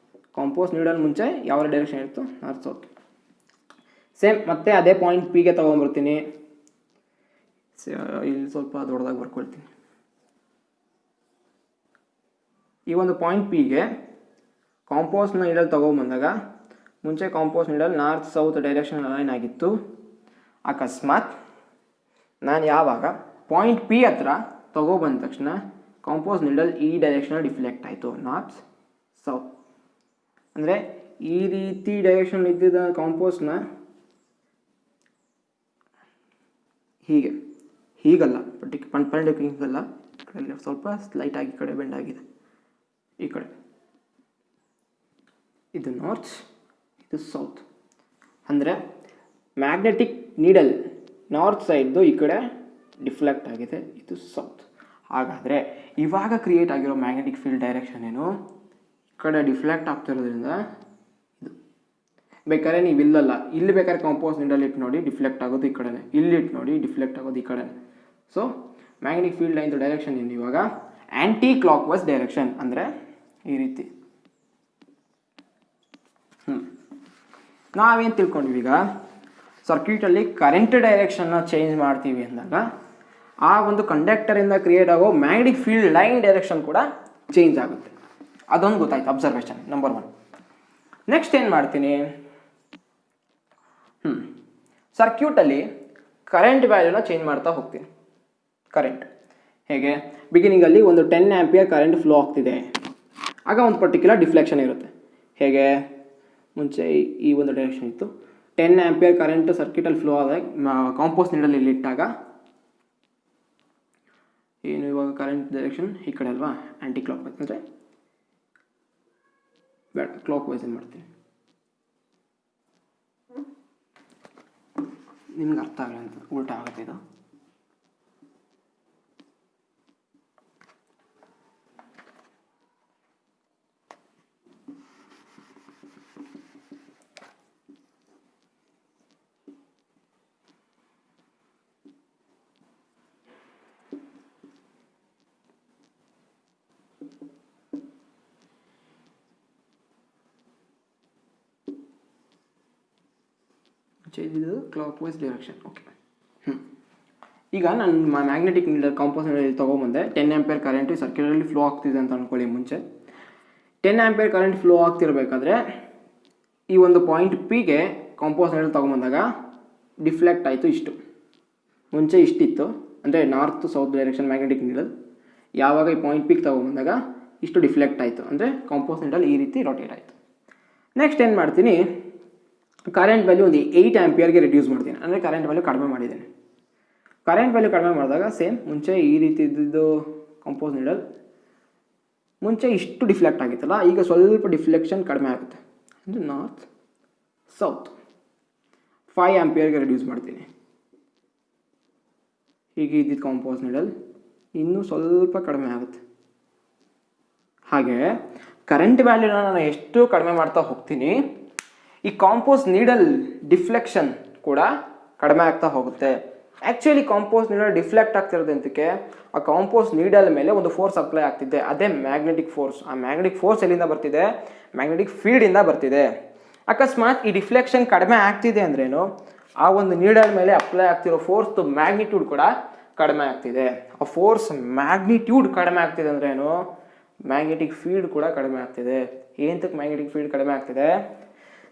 Speaker 1: ಕಾಂಪೋಸ್ ನೀಡಲ್ ಮುಂಚೆ ಯಾವ ಡೈರೆಕ್ಷನ್ ಇತ್ತು, ನಾರ್ತ್ ಸೌತ್. ಸೇಮ್ ಮತ್ತೆ ಅದೇ ಪಾಯಿಂಟ್ ಪಿಗೆ ತೊಗೊಂಬರ್ತೀನಿ. ಇಲ್ಲಿ ಸ್ವಲ್ಪ ದೊಡ್ಡದಾಗಿ ಬರ್ಕೊಳ್ತೀನಿ. ಈ ಒಂದು ಪಾಯಿಂಟ್ ಪಿಗೆ ಕಾಂಪೋಸ್ ನೀಡಲ್ ತೊಗೊಂಬಂದಾಗ ಮುಂಚೆ compost needle north south direction align ಆಗಿತ್ತು. ಅಕಸ್ಮಾತ್ ನಾನು ಯಾವಾಗ ಪಾಯಿಂಟ್ ಪಿ ಹತ್ರ ತೊಗೊಬಂದ ತಕ್ಷಣ ಕಾಂಪೋಸ್ ನೀಡಲ್ ಈ ಡೈರೆಕ್ಷನಲ್ಲಿ ಡಿಫ್ಲೆಕ್ಟ್ ಆಯಿತು, ನಾರ್ತ್ ಸೌತ್. ಅಂದರೆ ಈ ರೀತಿ ಡೈರೆಕ್ಷನ್ ಇದ್ದಿದ್ದ ಕಾಂಪೋಸ್ನ ಹೀಗಲ್ಲ, ಹಿಂಗಲ್ಲ, ಸ್ವಲ್ಪ ಸ್ಲೈಟಾಗಿ ಈ ಕಡೆ ಬೆಂಡ್ ಆಗಿದೆ, ಈ ಕಡೆ ಇದು ನಾರ್ತ್, ಇದು ಸೌತ್. ಅಂದರೆ ಮ್ಯಾಗ್ನೆಟಿಕ್ ನೀಡಲ್ ನಾರ್ತ್ ಸೈಡ್ದು ಈ ಕಡೆ ಡಿಫ್ಲೆಕ್ಟ್ ಆಗಿದೆ, ಇದು ಸೌತ್. ಹಾಗಾದರೆ ಇವಾಗ ಕ್ರಿಯೇಟ್ ಆಗಿರೋ ಮ್ಯಾಗ್ನೆಟಿಕ್ ಫೀಲ್ಡ್ ಡೈರೆಕ್ಷನ್ ಏನು, ಈ ಕಡೆ ಡಿಫ್ಲೆಕ್ಟ್ ಆಗ್ತಿರೋದ್ರಿಂದ ಇದು. ಬೇಕಾದ್ರೆ ನೀವು ಇಲ್ಲಲ್ಲ, ಇಲ್ಲಿ ಬೇಕಾದ್ರೆ ಕಾಂಪೋಸ್ ನೀಡಲ್ ಇಟ್ಟು ನೋಡಿ ಡಿಫ್ಲೆಕ್ಟ್ ಆಗೋದು ಈ ಕಡೆನೇ, ಇಲ್ಲಿ ಇಟ್ಟು ನೋಡಿ ಡಿಫ್ಲೆಕ್ಟ್ ಆಗೋದು ಈ ಕಡೆನೇ. ಸೊ ಮ್ಯಾಗ್ನೆಟಿಕ್ ಫೀಲ್ಡ್ ಲೈನ್ದು ಡೈರೆಕ್ಷನ್ ಏನು ಇವಾಗ ಆ್ಯಂಟಿ ಕ್ಲಾಕ್ ವೈಸ್ ಡೈರೆಕ್ಷನ್, ಅಂದರೆ ಈ ರೀತಿ. ನಾವೇನು ತಿಳ್ಕೊಂಡ್ವಿ ಈಗ, ಸರ್ಕ್ಯೂಟಲ್ಲಿ ಕರೆಂಟ್ ಡೈರೆಕ್ಷನ್ನ ಚೇಂಜ್ ಮಾಡ್ತೀವಿ ಅಂದಾಗ ಆ ಒಂದು ಕಂಡಕ್ಟರಿಂದ ಕ್ರಿಯೇಟ್ ಆಗೋ ಮ್ಯಾಗ್ನೆಟಿಕ್ ಫೀಲ್ಡ್ ಲೈನ್ ಡೈರೆಕ್ಷನ್ ಕೂಡ ಚೇಂಜ್ ಆಗುತ್ತೆ. ಅದೊಂದು ಗೊತ್ತಾಯ್ತು, ಅಬ್ಸರ್ವೇಷನ್ ನಂಬರ್ 1. ನೆಕ್ಸ್ಟ್ ಏನು ಮಾಡ್ತೀನಿ, ಸರ್ಕ್ಯೂಟಲ್ಲಿ ಕರೆಂಟ್ ವ್ಯಾಲ್ಯೂನ ಚೇಂಜ್ ಮಾಡ್ತಾ ಹೋಗ್ತೀನಿ. ಕರೆಂಟ್ ಹೇಗೆ, ಬಿಗಿನಿಂಗಲ್ಲಿ ಒಂದು 10 ಆಂಪಿಯರ್ ಕರೆಂಟ್ ಫ್ಲೋ ಆಗ್ತಿದೆ, ಆಗ ಒಂದು ಪರ್ಟಿಕ್ಯುಲರ್ ಡಿಫ್ಲೆಕ್ಷನ್ ಇರುತ್ತೆ. ಹೇಗೆ, ಮುಂಚೆ ಈ ಒಂದು ಡೈರೆಕ್ಷನ್ ಇತ್ತು, 10 ಆಂಪಿಯರ್ ಕರೆಂಟ್ ಸರ್ಕ್ಯೂಟಲ್ಲಿ ಫ್ಲೋ ಆದಾಗ ಕಾಂಪೋಸ್ ನೀಡಲ್ ಇಲ್ಲಿ ಇಟ್ಟಾಗ ಏನು, ಇವಾಗ ಕರೆಂಟ್ ಡೈರೆಕ್ಷನ್ ಈ ಕಡೆ ಅಲ್ವಾ, ಆ್ಯಂಟಿ ಕ್ಲಾಕ್ ವೈಸ್, ಅಂದರೆ ಬೇಡ ಕ್ಲಾಕ್ ವೈಸ್ ಏನು ಮಾಡ್ತೀನಿ, ನಿಮ್ಗೆ ಅರ್ಥ ಆಗಲ್ಲ ಅಂತ, ಉಲ್ಟಾ ಆಗುತ್ತೆ ಇದು. ಇದು ಕ್ಲಾಕ್ ವೈಸ್ ಡೈರೆಕ್ಷನ್. ಓಕೆ, ಈಗ ನಾನು ಮ್ಯಾಗ್ನೆಟಿಕ್ ನೀಡಲ್ ಕಾಂಪೋಸ್ ನೀಡಲ್ ತೊಗೊಂಬಂದೆ, 10 ಆಂಪಿಯರ್ ಕರೆಂಟು ಸರ್ಕ್ಯೂಟಲ್ಲಿ ಫ್ಲೋ ಆಗ್ತಿದೆ ಅಂತ ಅಂದ್ಕೊಳ್ಳಿ. ಮುಂಚೆ 10 ಆಂಪಿಯರ್ ಕರೆಂಟ್ ಫ್ಲೋ ಆಗ್ತಿರ್ಬೇಕಾದ್ರೆ ಈ ಒಂದು ಪಾಯಿಂಟ್ ಪಿಗೆ ಕಾಂಪೋಸ್ ನೀಡಲ್ ತೊಗೊಂಬಂದಾಗ ಡಿಫ್ಲೆಕ್ಟ್ ಆಯಿತು. ಇಷ್ಟು ಮುಂಚೆ ಇಷ್ಟಿತ್ತು, ಅಂದರೆ north south direction magnetic needle. ಯಾವಾಗ ಈ ಪಾಯಿಂಟ್ ಪಿಗೆ ತೊಗೊಂಬಂದಾಗ ಇಷ್ಟು ಡಿಫ್ಲೆಕ್ಟ್ ಆಯಿತು, ಅಂದರೆ ಕಾಂಪೋಸ್ ನೀಡಲ್ ಈ ರೀತಿ ರೊಟೇಟ್ ಆಯಿತು. ನೆಕ್ಸ್ಟ್ ಏನು ಮಾಡ್ತೀನಿ, ಕರೆಂಟ್ ವ್ಯಾಲ್ಯೂ ಒಂದು 8 ಆಂಪಿಯರ್ಗೆ ರಿಡ್ಯೂಸ್ ಮಾಡ್ತೀನಿ, ಅಂದರೆ ಕರೆಂಟ್ ವ್ಯಾಲ್ಯೂ ಕಡಿಮೆ ಮಾಡಿದ್ದೇನೆ. ಕರೆಂಟ್ ವ್ಯಾಲ್ಯೂ ಕಡಿಮೆ ಮಾಡಿದಾಗ ಸೇಮ್ ಮುಂಚೆ ಈ ರೀತಿ ಇದ್ದಿದ್ದು ಕಾಂಪೋಸ್ ನೀಡಲ್ ಮುಂಚೆ ಇಷ್ಟು ಡಿಫ್ಲೆಕ್ಟ್ ಆಗಿತ್ತಲ್ಲ, ಈಗ ಸ್ವಲ್ಪ ಡಿಫ್ಲೆಕ್ಷನ್ ಕಡಿಮೆ ಆಗುತ್ತೆ, ಅಂದರೆ ನಾರ್ತ್ ಸೌತ್ 5 ಆಂಪಿಯರ್ಗೆ ರಿಡ್ಯೂಸ್ ಮಾಡ್ತೀನಿ. ಹೀಗೆ ಇದ್ದಿದ್ದು ಕಾಂಪೋಸ್ ನೀಡಲ್ ಇನ್ನೂ ಸ್ವಲ್ಪ ಕಡಿಮೆ ಆಗುತ್ತೆ. ಹಾಗೆ ಕರೆಂಟ್ ವ್ಯಾಲ್ಯೂನ ನಾನು ಎಷ್ಟು ಕಡಿಮೆ ಮಾಡ್ತಾ ಹೋಗ್ತೀನಿ, ಈ ಕಾಂಪೋಸ್ ನೀಡಲ್ ಡಿಫ್ಲೆಕ್ಷನ್ ಕೂಡ ಕಡಿಮೆ ಆಗ್ತಾ ಹೋಗುತ್ತೆ. ಆ್ಯಕ್ಚುಲಿ ಕಾಂಪೋಸ್ ನೀಡಲ್ ಡಿಫ್ಲೆಕ್ಟ್ ಆಗ್ತಿರೋದಂತಕ್ಕೆ ಆ ಕಾಂಪೋಸ್ ನೀಡಲ್ ಮೇಲೆ ಒಂದು ಫೋರ್ಸ್ ಅಪ್ಲೈ ಆಗ್ತಿದೆ, ಅದೇ ಮ್ಯಾಗ್ನೆಟಿಕ್ ಫೋರ್ಸ್. ಆ ಮ್ಯಾಗ್ನೆಟಿಕ್ ಫೋರ್ಸ್ ಎಲ್ಲಿಂದ ಬರ್ತಿದೆ, ಮ್ಯಾಗ್ನೆಟಿಕ್ ಫೀಲ್ಡಿಂದ ಬರ್ತಿದೆ. ಅಕಸ್ಮಾತ್ ಈ ಡಿಫ್ಲೆಕ್ಷನ್ ಕಡಿಮೆ ಆಗ್ತಿದೆ ಅಂದ್ರೇನು, ಆ ಒಂದು ನೀಡಲ್ ಮೇಲೆ ಅಪ್ಲೈ ಆಗ್ತಿರೋ ಫೋರ್ಸ್ದು ಮ್ಯಾಗ್ನಿಟ್ಯೂಡ್ ಕೂಡ ಕಡಿಮೆ ಆಗ್ತಿದೆ. ಆ ಫೋರ್ಸ್ ಮ್ಯಾಗ್ನಿಟ್ಯೂಡ್ ಕಡಿಮೆ ಆಗ್ತಿದೆ ಅಂದ್ರೇನು, ಮ್ಯಾಗ್ನೆಟಿಕ್ ಫೀಲ್ಡ್ ಕೂಡ ಕಡಿಮೆ ಆಗ್ತಿದೆ. ಏನಂತಕ್ಕೆ ಮ್ಯಾಗ್ನೆಟಿಕ್ ಫೀಲ್ಡ್ ಕಡಿಮೆ ಆಗ್ತಿದೆ,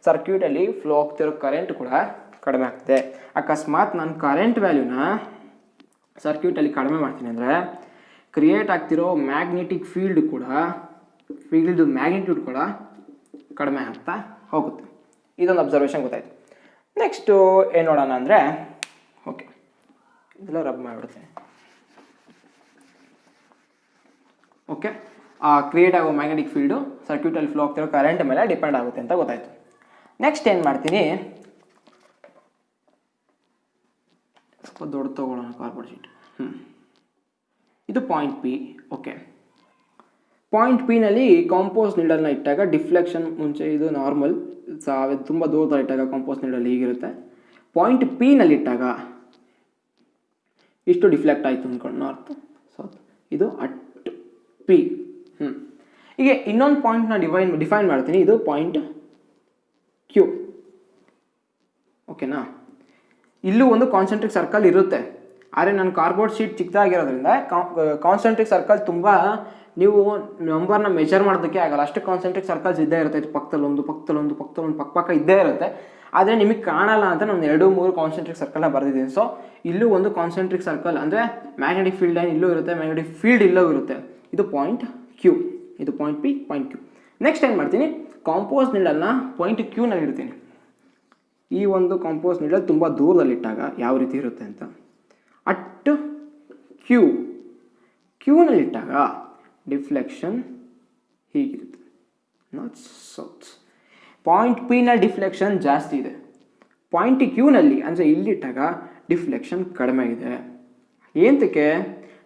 Speaker 1: ಸರ್ಕ್ಯೂಟಲ್ಲಿ ಫ್ಲೋ ಆಗ್ತಿರೋ ಕರೆಂಟ್ ಕೂಡ ಕಡಿಮೆ ಆಗ್ತಿದೆ. ಅಕಸ್ಮಾತ್ ನಾನು ಕರೆಂಟ್ ವ್ಯಾಲ್ಯೂನ ಸರ್ಕ್ಯೂಟಲ್ಲಿ ಕಡಿಮೆ ಮಾಡ್ತೀನಿ ಅಂದರೆ ಕ್ರಿಯೇಟ್ ಆಗ್ತಿರೋ ಮ್ಯಾಗ್ನೆಟಿಕ್ ಫೀಲ್ಡ್ ಮ್ಯಾಗ್ನಿಟ್ಯೂಡ್ ಕೂಡ ಕಡಿಮೆ ಆಗ್ತಾ ಹೋಗುತ್ತೆ. ಇದೊಂದು ಅಬ್ಸರ್ವೇಷನ್ ಗೊತ್ತಾಯಿತು. ನೆಕ್ಸ್ಟು ಏನು ನೋಡೋಣ ಅಂದರೆ, ಓಕೆ ಇದೆಲ್ಲ ರಬ್ ಮಾಡಿಬಿಡ್ತೀನಿ. ಓಕೆ, ಕ್ರಿಯೇಟ್ ಆಗೋ ಮ್ಯಾಗ್ನೆಟಿಕ್ ಫೀಲ್ಡು ಸರ್ಕ್ಯೂಟಲ್ಲಿ ಫ್ಲೋ ಆಗ್ತಿರೋ ಕರೆಂಟ್ ಮೇಲೆ ಡಿಪೆಂಡ್ ಆಗುತ್ತೆ ಅಂತ ಗೊತ್ತಾಯಿತು. ನೆಕ್ಸ್ಟ್ ಏನು ಮಾಡ್ತೀನಿ, ಸ್ವಲ್ಪ ದೊಡ್ಡ ತೊಗೊಳ್ಳೋಣ ಕಾರ್ಬೋರ್ಡ್ ಶೀಟ್. ಇದು ಪಾಯಿಂಟ್ ಪಿ. ಓಕೆ, ಪಾಯಿಂಟ್ ಪಿನಲ್ಲಿ ಕಾಂಪೋಸ್ ನೀಡಲ್ನ ಇಟ್ಟಾಗ ಡಿಫ್ಲೆಕ್ಷನ್ ಮುಂಚೆ ಇದು ನಾರ್ಮಲ್, ತುಂಬ ದೂರದಲ್ಲಿ ಇಟ್ಟಾಗ ಕಾಂಪೋಸ್ ನೀಡಲ್ ಹೀಗಿರುತ್ತೆ. ಪಾಯಿಂಟ್ ಪಿನಲ್ಲಿ ಇಟ್ಟಾಗ ಇಷ್ಟು ಡಿಫ್ಲೆಕ್ಟ್ ಆಯಿತು ಅಂದ್ಕೊಂಡು ನಾರ್ತ್ ಸೌತ್, ಇದು ಅಟ್ ಪಿ. ಹೀಗೆ ಇನ್ನೊಂದು ಪಾಯಿಂಟ್ನ ಡಿಫೈನ್ ಮಾಡ್ತೀನಿ, ಇದು ಪಾಯಿಂಟ್ ಕ್ಯೂ. ಓಕೆನಾ, ಇಲ್ಲೂ ಒಂದು ಕಾನ್ಸೆಂಟ್ರಿಕ್ ಸರ್ಕಲ್ ಇರುತ್ತೆ, ಆದರೆ ನನ್ನ ಕಾರ್ಡ್ಬೋರ್ಡ್ ಶೀಟ್ ಚಿಕ್ಕದಾಗಿರೋದ್ರಿಂದ ಕಾನ್ಸೆಂಟ್ರಿಕ್ ಸರ್ಕಲ್ ತುಂಬ ನೀವು ನಂಬರ್ನ ಮೆಜರ್ ಮಾಡೋದಕ್ಕೆ ಆಗಲ್ಲ, ಅಷ್ಟು ಕಾನ್ಸೆಂಟ್ರಿಕ್ ಸರ್ಕಲ್ಸ್ ಇದ್ದೇ ಇರುತ್ತೆ. ಪಕ್ಕದಲ್ಲೊಂದು ಪಕ್ಕ ಇದ್ದೇ ಇರುತ್ತೆ. ಆದರೆ ನಿಮಗೆ ಕಾಣಲ್ಲ ಅಂತ ನಾನು 2-3 ಕಾನ್ಸೆಂಟ್ರಿಕ್ ಸರ್ಕಲ್ನ ಬರೆದಿದ್ದೀನಿ. ಸೊ ಇಲ್ಲೂ ಒಂದು ಕಾನ್ಸೆಂಟ್ರಿಕ್ ಸರ್ಕಲ್ ಅಂದರೆ ಮ್ಯಾಗ್ನೆಟಿಕ್ ಫೀಲ್ಡ್ ಲೈನ್ ಇಲ್ಲೂ ಇರುತ್ತೆ, ಮ್ಯಾಗ್ನೆಟಿಕ್ ಫೀಲ್ಡ್ ಇಲ್ಲೂ ಇರುತ್ತೆ. ಇದು ಪಾಯಿಂಟ್ ಕ್ಯೂ, ಇದು point P, point Q. Next ಏನು ಮಾಡ್ತೀನಿ, ಕಾಂಪೋಸ್ ನೀಡಲ್ನ ಪಾಯಿಂಟ್ ಕ್ಯೂನಲ್ಲಿ ಇಡ್ತೀನಿ. ಈ ಒಂದು ಕಾಂಪೋಸ್ ನೀಡಲ್ ತುಂಬ ದೂರದಲ್ಲಿಟ್ಟಾಗ ಯಾವ ರೀತಿ ಇರುತ್ತೆ ಅಂತ, ಅಟ್ ಕ್ಯೂನಲ್ಲಿಟ್ಟಾಗ ಡಿಫ್ಲೆಕ್ಷನ್ ಹೀಗಿರುತ್ತೆ, ನಾಟ್ ಸೌತ್. ಪಾಯಿಂಟ್ ಪಿನ ಡಿಫ್ಲೆಕ್ಷನ್ ಜಾಸ್ತಿ ಇದೆ, ಪಾಯಿಂಟ್ ಕ್ಯೂನಲ್ಲಿ ಅಂದರೆ ಇಲ್ಲಿಟ್ಟಾಗ ಡಿಫ್ಲೆಕ್ಷನ್ ಕಡಿಮೆ ಇದೆ. ಏನಕ್ಕೆ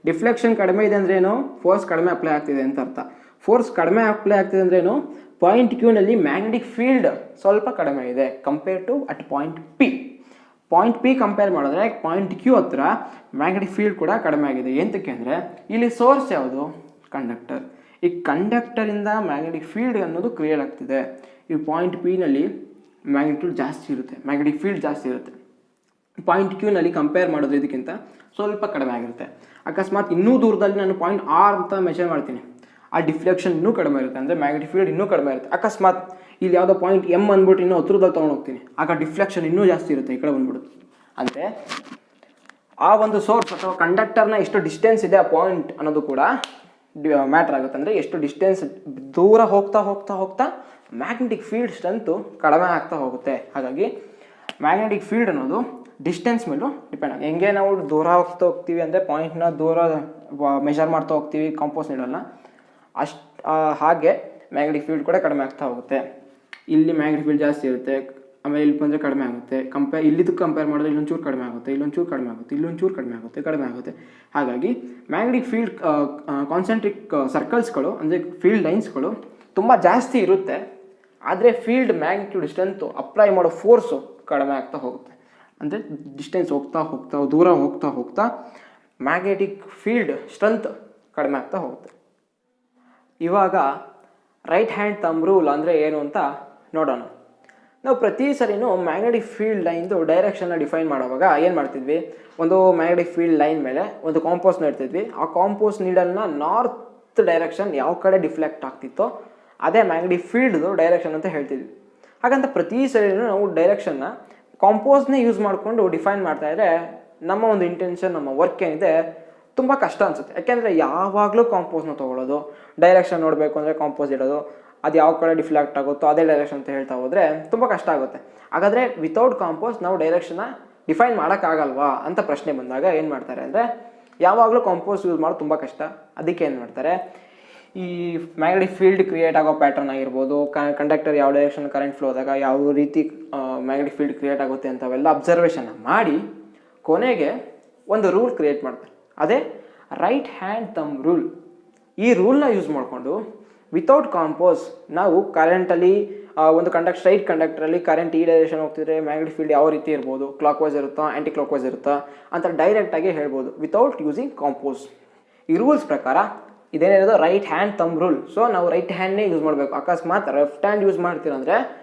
Speaker 1: ಡಿಫ್ಲೆಕ್ಷನ್ ಕಡಿಮೆ ಇದೆ ಅಂದ್ರೇನು, ಫೋರ್ಸ್ ಕಡಿಮೆ ಅಪ್ಲೈ ಆಗ್ತಿದೆ ಅಂತ ಅರ್ಥ. ಫೋರ್ಸ್ ಕಡಿಮೆ ಅಪ್ಲೈ ಆಗ್ತಿದೆ ಅಂದ್ರೇನು, ಪಾಯಿಂಟ್ ಕ್ಯೂನಲ್ಲಿ ಮ್ಯಾಗ್ನೆಟಿಕ್ ಫೀಲ್ಡ್ ಸ್ವಲ್ಪ ಕಡಿಮೆ ಇದೆ compare to at point P. Point P compare ಮಾಡಿದ್ರೆ ಪಾಯಿಂಟ್ ಕ್ಯೂ ಹತ್ರ ಮ್ಯಾಗ್ನೆಟಿಕ್ ಫೀಲ್ಡ್ ಕೂಡ ಕಡಿಮೆ ಆಗಿದೆ. ಏನಕ್ಕೆ ಅಂದರೆ ಇಲ್ಲಿ ಸೋರ್ಸ್ ಯಾವುದು, ಕಂಡಕ್ಟರ್. ಈ ಕಂಡಕ್ಟರಿಂದ ಮ್ಯಾಗ್ನೆಟಿಕ್ ಫೀಲ್ಡ್ ಅನ್ನೋದು ಕ್ರಿಯೇಟ್ ಆಗ್ತಿದೆ. ಈ ಪಾಯಿಂಟ್ ಪಿನಲ್ಲಿ ಮ್ಯಾಗ್ನೆಟಿಕ್ ಜಾಸ್ತಿ ಇರುತ್ತೆ, ಮ್ಯಾಗ್ನೆಟಿಕ್ ಫೀಲ್ಡ್ ಜಾಸ್ತಿ ಇರುತ್ತೆ. ಪಾಯಿಂಟ್ ಕ್ಯೂನಲ್ಲಿ ಕಂಪೇರ್ ಮಾಡೋದು ಇದಕ್ಕಿಂತ ಸ್ವಲ್ಪ ಕಡಿಮೆ ಆಗಿರುತ್ತೆ. ಅಕಸ್ಮಾತ್ ಇನ್ನೂ ದೂರದಲ್ಲಿ ನಾನು ಪಾಯಿಂಟ್ ಆರ್ ಅಂತ ಮೆಜರ್ ಮಾಡ್ತೀನಿ, ಆ ಡಿಫ್ಲೆಕ್ಷನ್ ಇನ್ನೂ ಕಡಿಮೆ ಇರುತ್ತೆ, ಅಂದರೆ ಮ್ಯಾಗ್ನೆಟಿಕ್ ಫೀಲ್ಡ್ ಇನ್ನೂ ಕಡಿಮೆ ಇರುತ್ತೆ. ಅಕಸ್ಮಾತ್ ಇಲ್ಲಿ ಯಾವುದೋ ಪಾಯಿಂಟ್ ಎಮ್ ಅಂದ್ಬಿಟ್ಟು ಇನ್ನೂ ಹತ್ರದಲ್ಲಿ ತೊಗೊಂಡು ಹೋಗ್ತೀನಿ, ಆಗ ಡಿಫ್ಲೆಕ್ಷನ್ ಇನ್ನೂ ಜಾಸ್ತಿ ಇರುತ್ತೆ, ಈ ಕಡೆ ಬಂದ್ಬಿಡುತ್ತೆ. ಅಂದರೆ ಆ ಒಂದು ಸೋರ್ಸ್ ಅಥವಾ ಕಂಡಕ್ಟರ್ನ ಎಷ್ಟು ಡಿಸ್ಟೆನ್ಸ್ ಇದೆ ಆ ಪಾಯಿಂಟ್ ಅನ್ನೋದು ಕೂಡ ಮ್ಯಾಟ್ರ್ ಆಗುತ್ತೆ. ಅಂದರೆ ಎಷ್ಟು ಡಿಸ್ಟೆನ್ಸ್ ದೂರ ಹೋಗ್ತಾ ಮ್ಯಾಗ್ನೆಟಿಕ್ ಫೀಲ್ಡ್ ಸ್ಟ್ರೆಂತು ಕಡಿಮೆ ಆಗ್ತಾ ಹೋಗುತ್ತೆ. ಹಾಗಾಗಿ ಮ್ಯಾಗ್ನೆಟಿಕ್ ಫೀಲ್ಡ್ ಅನ್ನೋದು ಡಿಸ್ಟೆನ್ಸ್ ಮೇಲೂ ಡಿಪೆಂಡ್ ಆಗುತ್ತೆ. ಹೆಂಗೆ ನಾವು ದೂರ ಹೋಗ್ತೀವಿ ಅಂದರೆ ಪಾಯಿಂಟ್ನ ದೂರ ಮೆಷರ್ ಮಾಡ್ತಾ ಹೋಗ್ತೀವಿ ಕಾಂಪೋಸ್ ನೀಡಲ್ನ, ಹಾಗೆ ಮ್ಯಾಗ್ನೆಟಿಕ್ ಫೀಲ್ಡ್ ಕೂಡ ಕಡಿಮೆ ಆಗ್ತಾ ಹೋಗುತ್ತೆ. ಇಲ್ಲಿ ಮ್ಯಾಗ್ನೆಟಿಕ್ ಫೀಲ್ಡ್ ಜಾಸ್ತಿ ಇರುತ್ತೆ, ಆಮೇಲೆ ಇಲ್ಲಿ ಬಂದರೆ ಕಡಿಮೆ ಆಗುತ್ತೆ. ಇಲ್ಲಿದ್ದಕ್ಕೆ ಕಂಪೇರ್ ಮಾಡಿದ್ರೆ ಇಲ್ಲೊಂಚೂರು ಕಡಿಮೆ ಆಗುತ್ತೆ, ಇಲ್ಲೊಂಚೂರು ಕಡಿಮೆ ಆಗುತ್ತೆ. ಹಾಗಾಗಿ ಮ್ಯಾಗ್ನೆಟಿಕ್ ಫೀಲ್ಡ್ ಕಾನ್ಸೆಂಟ್ರಿಕ್ ಸರ್ಕಲ್ಸ್ಗಳು ಅಂದರೆ ಫೀಲ್ಡ್ ಲೈನ್ಸ್ಗಳು ತುಂಬ ಜಾಸ್ತಿ ಇರುತ್ತೆ. ಆದರೆ ಫೀಲ್ಡ್ ಮ್ಯಾಗ್ನಿಟ್ಯೂಡ್ ಸ್ಟ್ರೆಂತು ಅಪ್ಲೈ ಮಾಡೋ ಫೋರ್ಸು ಕಡಿಮೆ ಆಗ್ತಾ ಹೋಗುತ್ತೆ. ಅಂದರೆ ಡಿಸ್ಟೆನ್ಸ್ ಹೋಗ್ತಾ ದೂರ ಹೋಗ್ತಾ ಮ್ಯಾಗ್ನೆಟಿಕ್ ಫೀಲ್ಡ್ ಸ್ಟ್ರೆಂತ್ ಕಡಿಮೆ ಆಗ್ತಾ ಹೋಗುತ್ತೆ. ಇವಾಗ ರೈಟ್ ಹ್ಯಾಂಡ್ ಥಂಬ್ ರೂಲ್ ಅಂದರೆ ಏನು ಅಂತ ನೋಡೋಣ. ನಾವು ಪ್ರತಿ ಸರಿನೂ ಮ್ಯಾಗ್ನೆಟಿಕ್ ಫೀಲ್ಡ್ ಲೈನ್ದು ಡೈರೆಕ್ಷನ್ನ ಡಿಫೈನ್ ಮಾಡುವಾಗ ಏನು ಮಾಡ್ತಿದ್ವಿ, ಒಂದು ಮ್ಯಾಗ್ನೆಟಿಕ್ ಫೀಲ್ಡ್ ಲೈನ್ ಮೇಲೆ ಒಂದು ಕಾಂಪೋಸ್ ನೀಡ್ತಿದ್ವಿ. ಆ ಕಾಂಪೋಸ್ ನೀಡಲ್ನ ನಾರ್ತ್ ಡೈರೆಕ್ಷನ್ ಯಾವ ಕಡೆ ಡಿಫ್ಲೆಕ್ಟ್ ಆಗ್ತಿತ್ತೋ ಅದೇ ಮ್ಯಾಗ್ನೆಟಿಕ್ ಫೀಲ್ಡ್ದು ಡೈರೆಕ್ಷನ್ ಅಂತ ಹೇಳ್ತಿದ್ವಿ. ಹಾಗಂತ ಪ್ರತಿ ಸರಿನೂ ನಾವು ಡೈರೆಕ್ಷನ್ನ ಕಾಂಪೋಸ್ನೇ ಯೂಸ್ ಮಾಡಿಕೊಂಡು ಡಿಫೈನ್ ಮಾಡ್ತಾಯಿದ್ರೆ ನಮ್ಮ ಒಂದು ಇಂಟೆನ್ಷನ್, ನಮ್ಮ ವರ್ಕ್ ಏನಿದೆ ತುಂಬ ಕಷ್ಟ ಅನಿಸುತ್ತೆ. ಯಾಕೆಂದರೆ ಯಾವಾಗಲೂ ಕಾಂಪೋಸ್ನ ತೊಗೊಳ್ಳೋದು, ಡೈರೆಕ್ಷನ್ ನೋಡಬೇಕು ಅಂದರೆ ಕಾಂಪೋಸ್ ಇಡೋದು, ಅದು ಯಾವ ಕಡೆ ಡಿಫ್ಲೆಕ್ಟ್ ಆಗುತ್ತೋ ಅದೇ ಡೈರೆಕ್ಷನ್ ಅಂತ ಹೇಳ್ತಾ ಹೋದರೆ ತುಂಬ ಕಷ್ಟ ಆಗುತ್ತೆ. ಹಾಗಾದರೆ ವಿತೌಟ್ ಕಾಂಪೋಸ್ ನಾವು ಡೈರೆಕ್ಷನ್ನ ಡಿಫೈನ್ ಮಾಡೋಕ್ಕಾಗಲ್ವಾ ಅಂತ ಪ್ರಶ್ನೆ ಬಂದಾಗ ಏನು ಮಾಡ್ತಾರೆ ಅಂದರೆ, ಯಾವಾಗಲೂ ಕಾಂಪೋಸ್ ಯೂಸ್ ಮಾಡೋದು ತುಂಬ ಕಷ್ಟ. ಅದಕ್ಕೆ ಏನು ಮಾಡ್ತಾರೆ, ಈ ಮ್ಯಾಗ್ನೆಟಿಕ್ ಫೀಲ್ಡ್ ಕ್ರಿಯೇಟ್ ಆಗೋ ಪ್ಯಾಟರ್ನ್ ಆಗಿರ್ಬೋದು, ಕಂಡಕ್ಟರ್ ಯಾವ ಡೈರೆಕ್ಷನ್ ಕರೆಂಟ್ ಫ್ಲೋ ಆದಾಗ ಯಾವ ರೀತಿ ಮ್ಯಾಗ್ನೆಟಿಕ್ ಫೀಲ್ಡ್ ಕ್ರಿಯೇಟ್ ಆಗುತ್ತೆ ಅಂತವೆಲ್ಲ ಅಬ್ಸರ್ವೇಷನ್ ಮಾಡಿ ಕೊನೆಗೆ ಒಂದು ರೂಲ್ ಕ್ರಿಯೇಟ್ ಮಾಡ್ತಾರೆ. ಅದೇ ರೈಟ್ ಹ್ಯಾಂಡ್ ಥಂಬ್ ರೂಲ್. ಈ ರೂಲ್ನ ಯೂಸ್ ಮಾಡಿಕೊಂಡು ವಿತೌಟ್ ಕಾಂಪೋಸ್ ನಾವು ಕರೆಂಟಲ್ಲಿ ಒಂದು ಸ್ಟ್ರೈಟ್ ಕಂಡಕ್ಟರಲ್ಲಿ ಕರೆಂಟ್ ಈ ಡೈರೆಕ್ಷನ್ ಹೋಗ್ತಿದ್ರೆ ಮ್ಯಾಗ್ನೆಟಿಕ್ ಫೀಲ್ಡ್ ಯಾವ ರೀತಿ ಇರ್ಬೋದು, ಕ್ಲಾಕ್ ವೈಸ್ ಇರುತ್ತಾ ಆ್ಯಂಟಿ ಕ್ಲಾಕ್ ವೈಸ್ ಇರುತ್ತಾ ಅಂತ ಡೈರೆಕ್ಟಾಗಿ ಹೇಳ್ಬೋದು ವಿತೌಟ್ ಯೂಸಿಂಗ್ ಕಾಂಪೋಸ್. ಈ ರೂಲ್ಸ್ ಪ್ರಕಾರ ಇದೇನಿರೋದು right hand thumb rule. So ನಾವು ರೈಟ್ ಹ್ಯಾಂಡ್ನೇ ಯೂಸ್ ಮಾಡಬೇಕು. ಅಕಸ್ಮಾತ್ ಲೆಫ್ಟ್ ಹ್ಯಾಂಡ್ ಯೂಸ್ ಮಾಡ್ತೀರಂದರೆ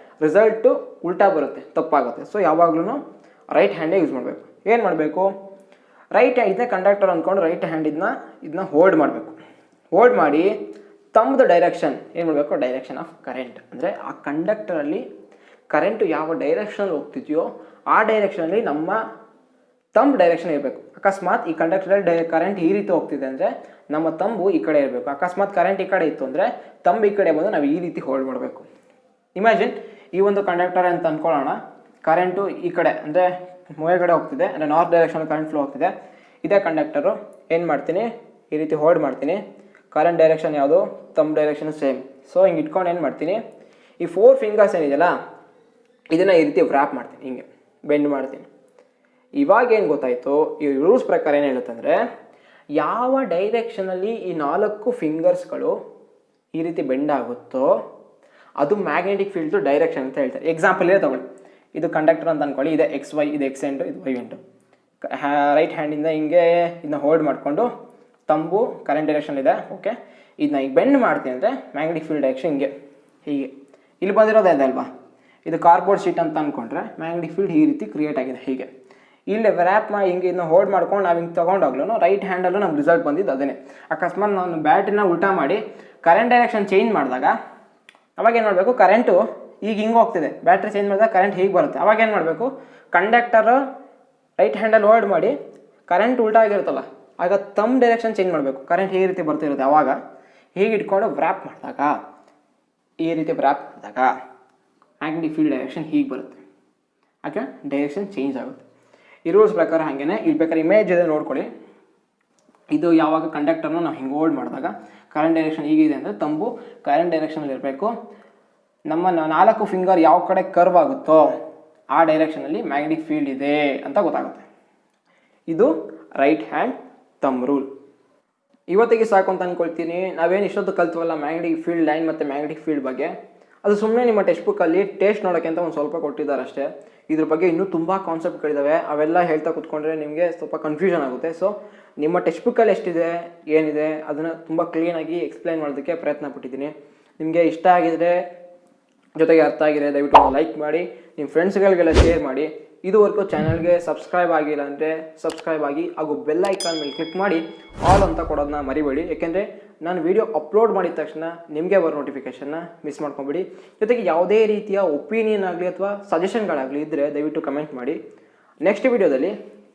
Speaker 1: ರಿಸಲ್ಟು ಉಲ್ಟಾ ಬರುತ್ತೆ, ತಪ್ಪಾಗುತ್ತೆ. ಸೊ ಯಾವಾಗಲೂ ರೈಟ್ ಹ್ಯಾಂಡೇ ಯೂಸ್ ಮಾಡಬೇಕು. ಏನು ಮಾಡಬೇಕು, ರೈಟ್ ಹ್ಯಾಂಡ್ ಇದನ್ನ ಕಂಡಕ್ಟರ್ ಅಂದ್ಕೊಂಡು ರೈಟ್ ಹ್ಯಾಂಡ್ ಇದನ್ನ ಹೋಲ್ಡ್ ಮಾಡಬೇಕು. ಹೋಲ್ಡ್ ಮಾಡಿ ತಮ್ಮದು ಡೈರೆಕ್ಷನ್ ಏನು ಮಾಡಬೇಕು, ಡೈರೆಕ್ಷನ್ ಆಫ್ ಕರೆಂಟ್ ಅಂದರೆ ಆ ಕಂಡಕ್ಟರಲ್ಲಿ ಕರೆಂಟು ಯಾವ ಡೈರೆಕ್ಷನಲ್ಲಿ ಹೋಗ್ತಿದೆಯೋ ಆ ಡೈರೆಕ್ಷನಲ್ಲಿ ನಮ್ಮ ತಂಬ್ ಡೈರೆಕ್ಷನ್ ಇರಬೇಕು. ಅಕಸ್ಮಾತ್ ಈ ಕಂಡಕ್ಟರಲ್ಲಿ ಕರೆಂಟ್ ಈ ರೀತಿ ಹೋಗ್ತಿದೆ ಅಂದರೆ ನಮ್ಮ ತಂಬು ಈ ಕಡೆ ಇರಬೇಕು. ಅಕಸ್ಮಾತ್ ಕರೆಂಟ್ ಈ ಕಡೆ ಇತ್ತು ಅಂದರೆ ತಂಬು ಈ ಕಡೆ ಬಂದು ನಾವು ಈ ರೀತಿ ಹೋಲ್ಡ್ ಮಾಡಬೇಕು. ಇಮ್ಯಾಜಿನ್ ಈ ಒಂದು ಕಂಡಕ್ಟರ್ ಅಂತ ಅಂದ್ಕೊಳ್ಳೋಣ, ಕರೆಂಟು ಈ ಕಡೆ ಅಂದರೆ ಕಡೆ ಹೋಗ್ತಿದೆ, ಅಂದರೆ ನಾರ್ತ್ ಡೈರೆಕ್ಷನ್ ಕರೆಂಟ್ ಫ್ಲೋ ಹೋಗ್ತಿದೆ. ಇದೇ ಕಂಡಕ್ಟರು ಏನು ಮಾಡ್ತೀನಿ, ಈ ರೀತಿ ಹೋಲ್ಡ್ ಮಾಡ್ತೀನಿ. ಕರೆಂಟ್ ಡೈರೆಕ್ಷನ್ ಯಾವುದು, ತಂಬ್ ಡೈರೆಕ್ಷನ್ ಸೇಮ್. ಸೊ ಹಿಂಗೆ ಇಟ್ಕೊಂಡು ಏನು ಮಾಡ್ತೀನಿ, ಈ 4 ಫಿಂಗರ್ಸ್ ಏನಿದೆಯಲ್ಲ ಇದನ್ನು ಈ ರೀತಿ ವ್ರ್ಯಾಪ್ ಮಾಡ್ತೀನಿ, ಹಿಂಗೆ ಬೆಂಡ್ ಮಾಡ್ತೀನಿ. ಇವಾಗ ಏನು ಗೊತ್ತಾಯಿತು, ಈ ರೂಲ್ಸ್ ಪ್ರಕಾರ ಏನು ಹೇಳುತ್ತೆ ಅಂದರೆ, ಯಾವ ಡೈರೆಕ್ಷನಲ್ಲಿ ಈ 4 ಫಿಂಗರ್ಸ್ಗಳು ಈ ರೀತಿ ಬೆಂಡ್ ಆಗುತ್ತೋ ಅದು ಮ್ಯಾಗ್ನೆಟಿಕ್ ಫೀಲ್ಡ್ದು ಡೈರೆಕ್ಷನ್ ಅಂತ ಹೇಳ್ತಾರೆ. ಎಕ್ಸಾಂಪಲ್ ಇದೆ ತಗೊಳ್ಳಿ, ಇದು ಕಂಡಕ್ಟರ್ ಅಂತ ಅಂದ್ಕೊಳ್ಳಿ, ಇದೆ ಎಕ್ಸ್ ವೈ, ಇದು ಎಕ್ಸ್ ಎಂಟು, ಇದು ವೈ ಎಂಟು. ರೈಟ್ ಹ್ಯಾಂಡಿಂದ ಹಿಂಗೆ ಇದನ್ನ ಹೋಲ್ಡ್ ಮಾಡಿಕೊಂಡು ತಂಬು ಕರೆಂಟ್ ಡೈರೆಕ್ಷನ್ ಇದೆ, ಓಕೆ. ಇದನ್ನ ಈಗ ಬೆಂಡ್ ಮಾಡ್ತೀನಿ ಅಂದರೆ ಮ್ಯಾಗ್ನೆಟಿಕ್ ಫೀಲ್ಡ್ ಡೈರೆಕ್ಷನ್ ಹೀಗೆ ಇಲ್ಲಿ ಬಂದಿರೋದೇ ಇದೆ ಅಲ್ವಾ, ಇದು ಕಾರ್ಡ್ಬೋರ್ಡ್ ಶೀಟ್ ಅಂತ ಅಂದ್ಕೊಂಡ್ರೆ ಮ್ಯಾಗ್ನೆಟಿಕ್ ಫೀಲ್ಡ್ ಈ ರೀತಿ ಕ್ರಿಯೇಟ್ ಆಗಿದೆ. ಹೀಗೆ ಇಲ್ಲೇ ವ್ರ್ಯಾಪ್ ಮಾಡಿ ಹಿಂಗೆ ಇದನ್ನ ಹೋಲ್ಡ್ ಮಾಡ್ಕೊಂಡು ನಾವು ಹಿಂಗೆ ತೊಗೊಂಡೋಗ್ಲೂ ರೈಟ್ ಹ್ಯಾಂಡಲ್ಲೂ ನಮ್ಗೆ ರಿಸಲ್ಟ್ ಬಂದಿದ್ದು ಅದೇ. ಅಕಸ್ಮಾತ್ ನಾನು ಬ್ಯಾಟ್ರಿನ ಉಲ್ಟಾ ಮಾಡಿ ಕರೆಂಟ್ ಡೈರೆಕ್ಷನ್ ಚೇಂಜ್ ಮಾಡಿದಾಗ ಅವಾಗ ಏನು ಮಾಡಬೇಕು, ಕರೆಂಟು ಈಗ ಹಿಂಗೆ ಹೋಗ್ತಿದೆ, ಬ್ಯಾಟ್ರಿ ಚೇಂಜ್ ಮಾಡಿದಾಗ ಕರೆಂಟ್ ಹೀಗೆ ಬರುತ್ತೆ. ಅವಾಗ ಏನು ಮಾಡಬೇಕು, ಕಂಡಕ್ಟರು ರೈಟ್ ಹ್ಯಾಂಡಲ್ಲಿ ಹೋಲ್ಡ್ ಮಾಡಿ ಕರೆಂಟ್ ಉಲ್ಟಾ ಆಗಿರುತ್ತಲ್ಲ ಆಗ ತಮ್ಮ ಡೈರೆಕ್ಷನ್ ಚೇಂಜ್ ಮಾಡಬೇಕು. ಕರೆಂಟ್ ಈ ರೀತಿ ಬರ್ತಿರುತ್ತೆ, ಅವಾಗ ಹೀಗೆ ಇಟ್ಕೊಂಡು ವ್ರ್ಯಾಪ್ ಮಾಡಿದಾಗ ಈ ರೀತಿ ವ್ರ್ಯಾಪ್ ಮಾಡಿದಾಗ ಮ್ಯಾಗ್ನೆಟಿಕ್ ಫೀಲ್ಡ್ ಡೈರೆಕ್ಷನ್ ಹೀಗೆ ಬರುತ್ತೆ, ಆಗ ಡೈರೆಕ್ಷನ್ ಚೇಂಜ್ ಆಗುತ್ತೆ. ಈ ರೂಲ್ಸ್ ಪ್ರಕಾರ ಹಾಗೇನೆ ಇಲ್ಲಿ ಬೇಕಾದ್ರೆ ಇಮೇಜ್ ಇದೆ ನೋಡ್ಕೊಳ್ಳಿ. ಇದು ಯಾವಾಗ ಕಂಡಕ್ಟರ್ನ ನಾವು ಹಿಂಗೆ ಹೋಲ್ಡ್ ಮಾಡಿದಾಗ ಕರೆಂಟ್ ಡೈರೆಕ್ಷನ್ ಹೀಗಿದೆ ಅಂದರೆ ತಂಬು ಕರೆಂಟ್ ಡೈರೆಕ್ಷನಲ್ಲಿ ಇರಬೇಕು. ನಮ್ಮ 4 ಫಿಂಗರ್ ಯಾವ ಕಡೆ ಕರ್ವ್ ಆಗುತ್ತೋ ಆ ಡೈರೆಕ್ಷನಲ್ಲಿ ಮ್ಯಾಗ್ನೆಟಿಕ್ ಫೀಲ್ಡ್ ಇದೆ ಅಂತ ಗೊತ್ತಾಗುತ್ತೆ. ಇದು ರೈಟ್ ಹ್ಯಾಂಡ್ ತಮ್ ರೂಲ್. ಇವತ್ತಿಗೆ ಸಾಕು ಅಂತ ಅಂದ್ಕೊಳ್ತೀನಿ. ನಾವೇನು ಇಷ್ಟೊತ್ತು ಕಲ್ತೀವಲ್ಲ ಮ್ಯಾಗ್ನೆಟಿಕ್ ಫೀಲ್ಡ್ ಲೈನ್ ಮತ್ತು ಮ್ಯಾಗ್ನೆಟಿಕ್ ಫೀಲ್ಡ್ ಬಗ್ಗೆ, ಅದು ಸುಮ್ಮನೆ ನಿಮ್ಮ ಟೆಕ್ಸ್ಟ್ ಬುಕ್ಕಲ್ಲಿ ಟೇಸ್ಟ್ ನೋಡೋಕ್ಕೆ ಅಂತ ಒಂದು ಸ್ವಲ್ಪ ಕೊಟ್ಟಿದ್ದಾರೆ ಅಷ್ಟೇ. ಇದ್ರ ಬಗ್ಗೆ ಇನ್ನೂ ತುಂಬ ಕಾನ್ಸೆಪ್ಟ್ಗಳಿದ್ದಾವೆ, ಅವೆಲ್ಲ ಹೇಳ್ತಾ ಕೂತ್ಕೊಂಡ್ರೆ ನಿಮಗೆ ಸ್ವಲ್ಪ ಕನ್ಫ್ಯೂಷನ್ ಆಗುತ್ತೆ. ಸೊ ನಿಮ್ಮ ಟೆಕ್ಸ್ಟ್ ಬುಕ್ಕಲ್ಲಿ ಎಷ್ಟಿದೆ ಏನಿದೆ ಅದನ್ನು ತುಂಬ ಕ್ಲೀನಾಗಿ ಎಕ್ಸ್ಪ್ಲೈನ್ ಮಾಡೋದಕ್ಕೆ ಪ್ರಯತ್ನ ಪಟ್ಟಿದ್ದೀನಿ. ನಿಮಗೆ ಇಷ್ಟ ಆಗಿದ್ರೆ, ಜೊತೆಗೆ ಅರ್ಥ ಆಗಿದೆ, ದಯವಿಟ್ಟು ಲೈಕ್ ಮಾಡಿ, ನಿಮ್ಮ ಫ್ರೆಂಡ್ಸ್ಗಳಿಗೆಲ್ಲ ಶೇರ್ ಮಾಡಿ. ಇದುವರೆಗೂ ಚಾನಲ್ಗೆ ಸಬ್ಸ್ಕ್ರೈಬ್ ಆಗಿಲ್ಲ ಅಂದರೆ ಸಬ್ಸ್ಕ್ರೈಬ್ ಆಗಿ ಹಾಗೂ ಬೆಲ್ ಐಕಾನ್ ಮೇಲೆ ಕ್ಲಿಕ್ ಮಾಡಿ ಆಲ್ ಅಂತ ಕೊಡೋದನ್ನ ಮರಿಬೇಡಿ. ಯಾಕೆಂದರೆ ನಾನು ವಿಡಿಯೋ ಅಪ್ಲೋಡ್ ಮಾಡಿದ ತಕ್ಷಣ ನಿಮಗೆ ಬರೋ ನೋಟಿಫಿಕೇಷನ್ನ ಮಿಸ್ ಮಾಡ್ಕೊಬೇಡಿ. ಜೊತೆಗೆ ಯಾವುದೇ ರೀತಿಯ ಒಪಿನಿಯನ್ ಆಗಲಿ ಅಥವಾ ಸಜೆಷನ್ಗಳಾಗಲಿ ಇದ್ದರೆ ದಯವಿಟ್ಟು ಕಮೆಂಟ್ ಮಾಡಿ. ನೆಕ್ಸ್ಟ್ ವಿಡಿಯೋದಲ್ಲಿ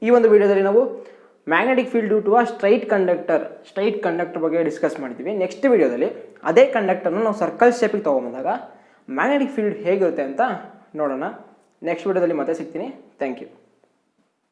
Speaker 1: ಈ ಒಂದು ವಿಡಿಯೋದಲ್ಲಿ ನಾವು magnetic field due to a straight conductor ಬಗ್ಗೆ ಡಿಸ್ಕಸ್ ಮಾಡಿದ್ದೀವಿ. ನೆಕ್ಸ್ಟ್ ವಿಡಿಯೋದಲ್ಲಿ ಅದೇ ಕಂಡಕ್ಟರ್ನ ನಾವು ಸರ್ಕಲ್ ಶೇಪಿಗೆ ತೊಗೊಂಬಂದಾಗ ಮ್ಯಾಗ್ನೆಟಿಕ್ ಫೀಲ್ಡ್ ಹೇಗಿರುತ್ತೆ ಅಂತ ನೋಡೋಣ. ನೆಕ್ಸ್ಟ್ ವಿಡಿಯೋದಲ್ಲಿ ಮತ್ತೆ ಸಿಗ್ತೀನಿ. Thank you.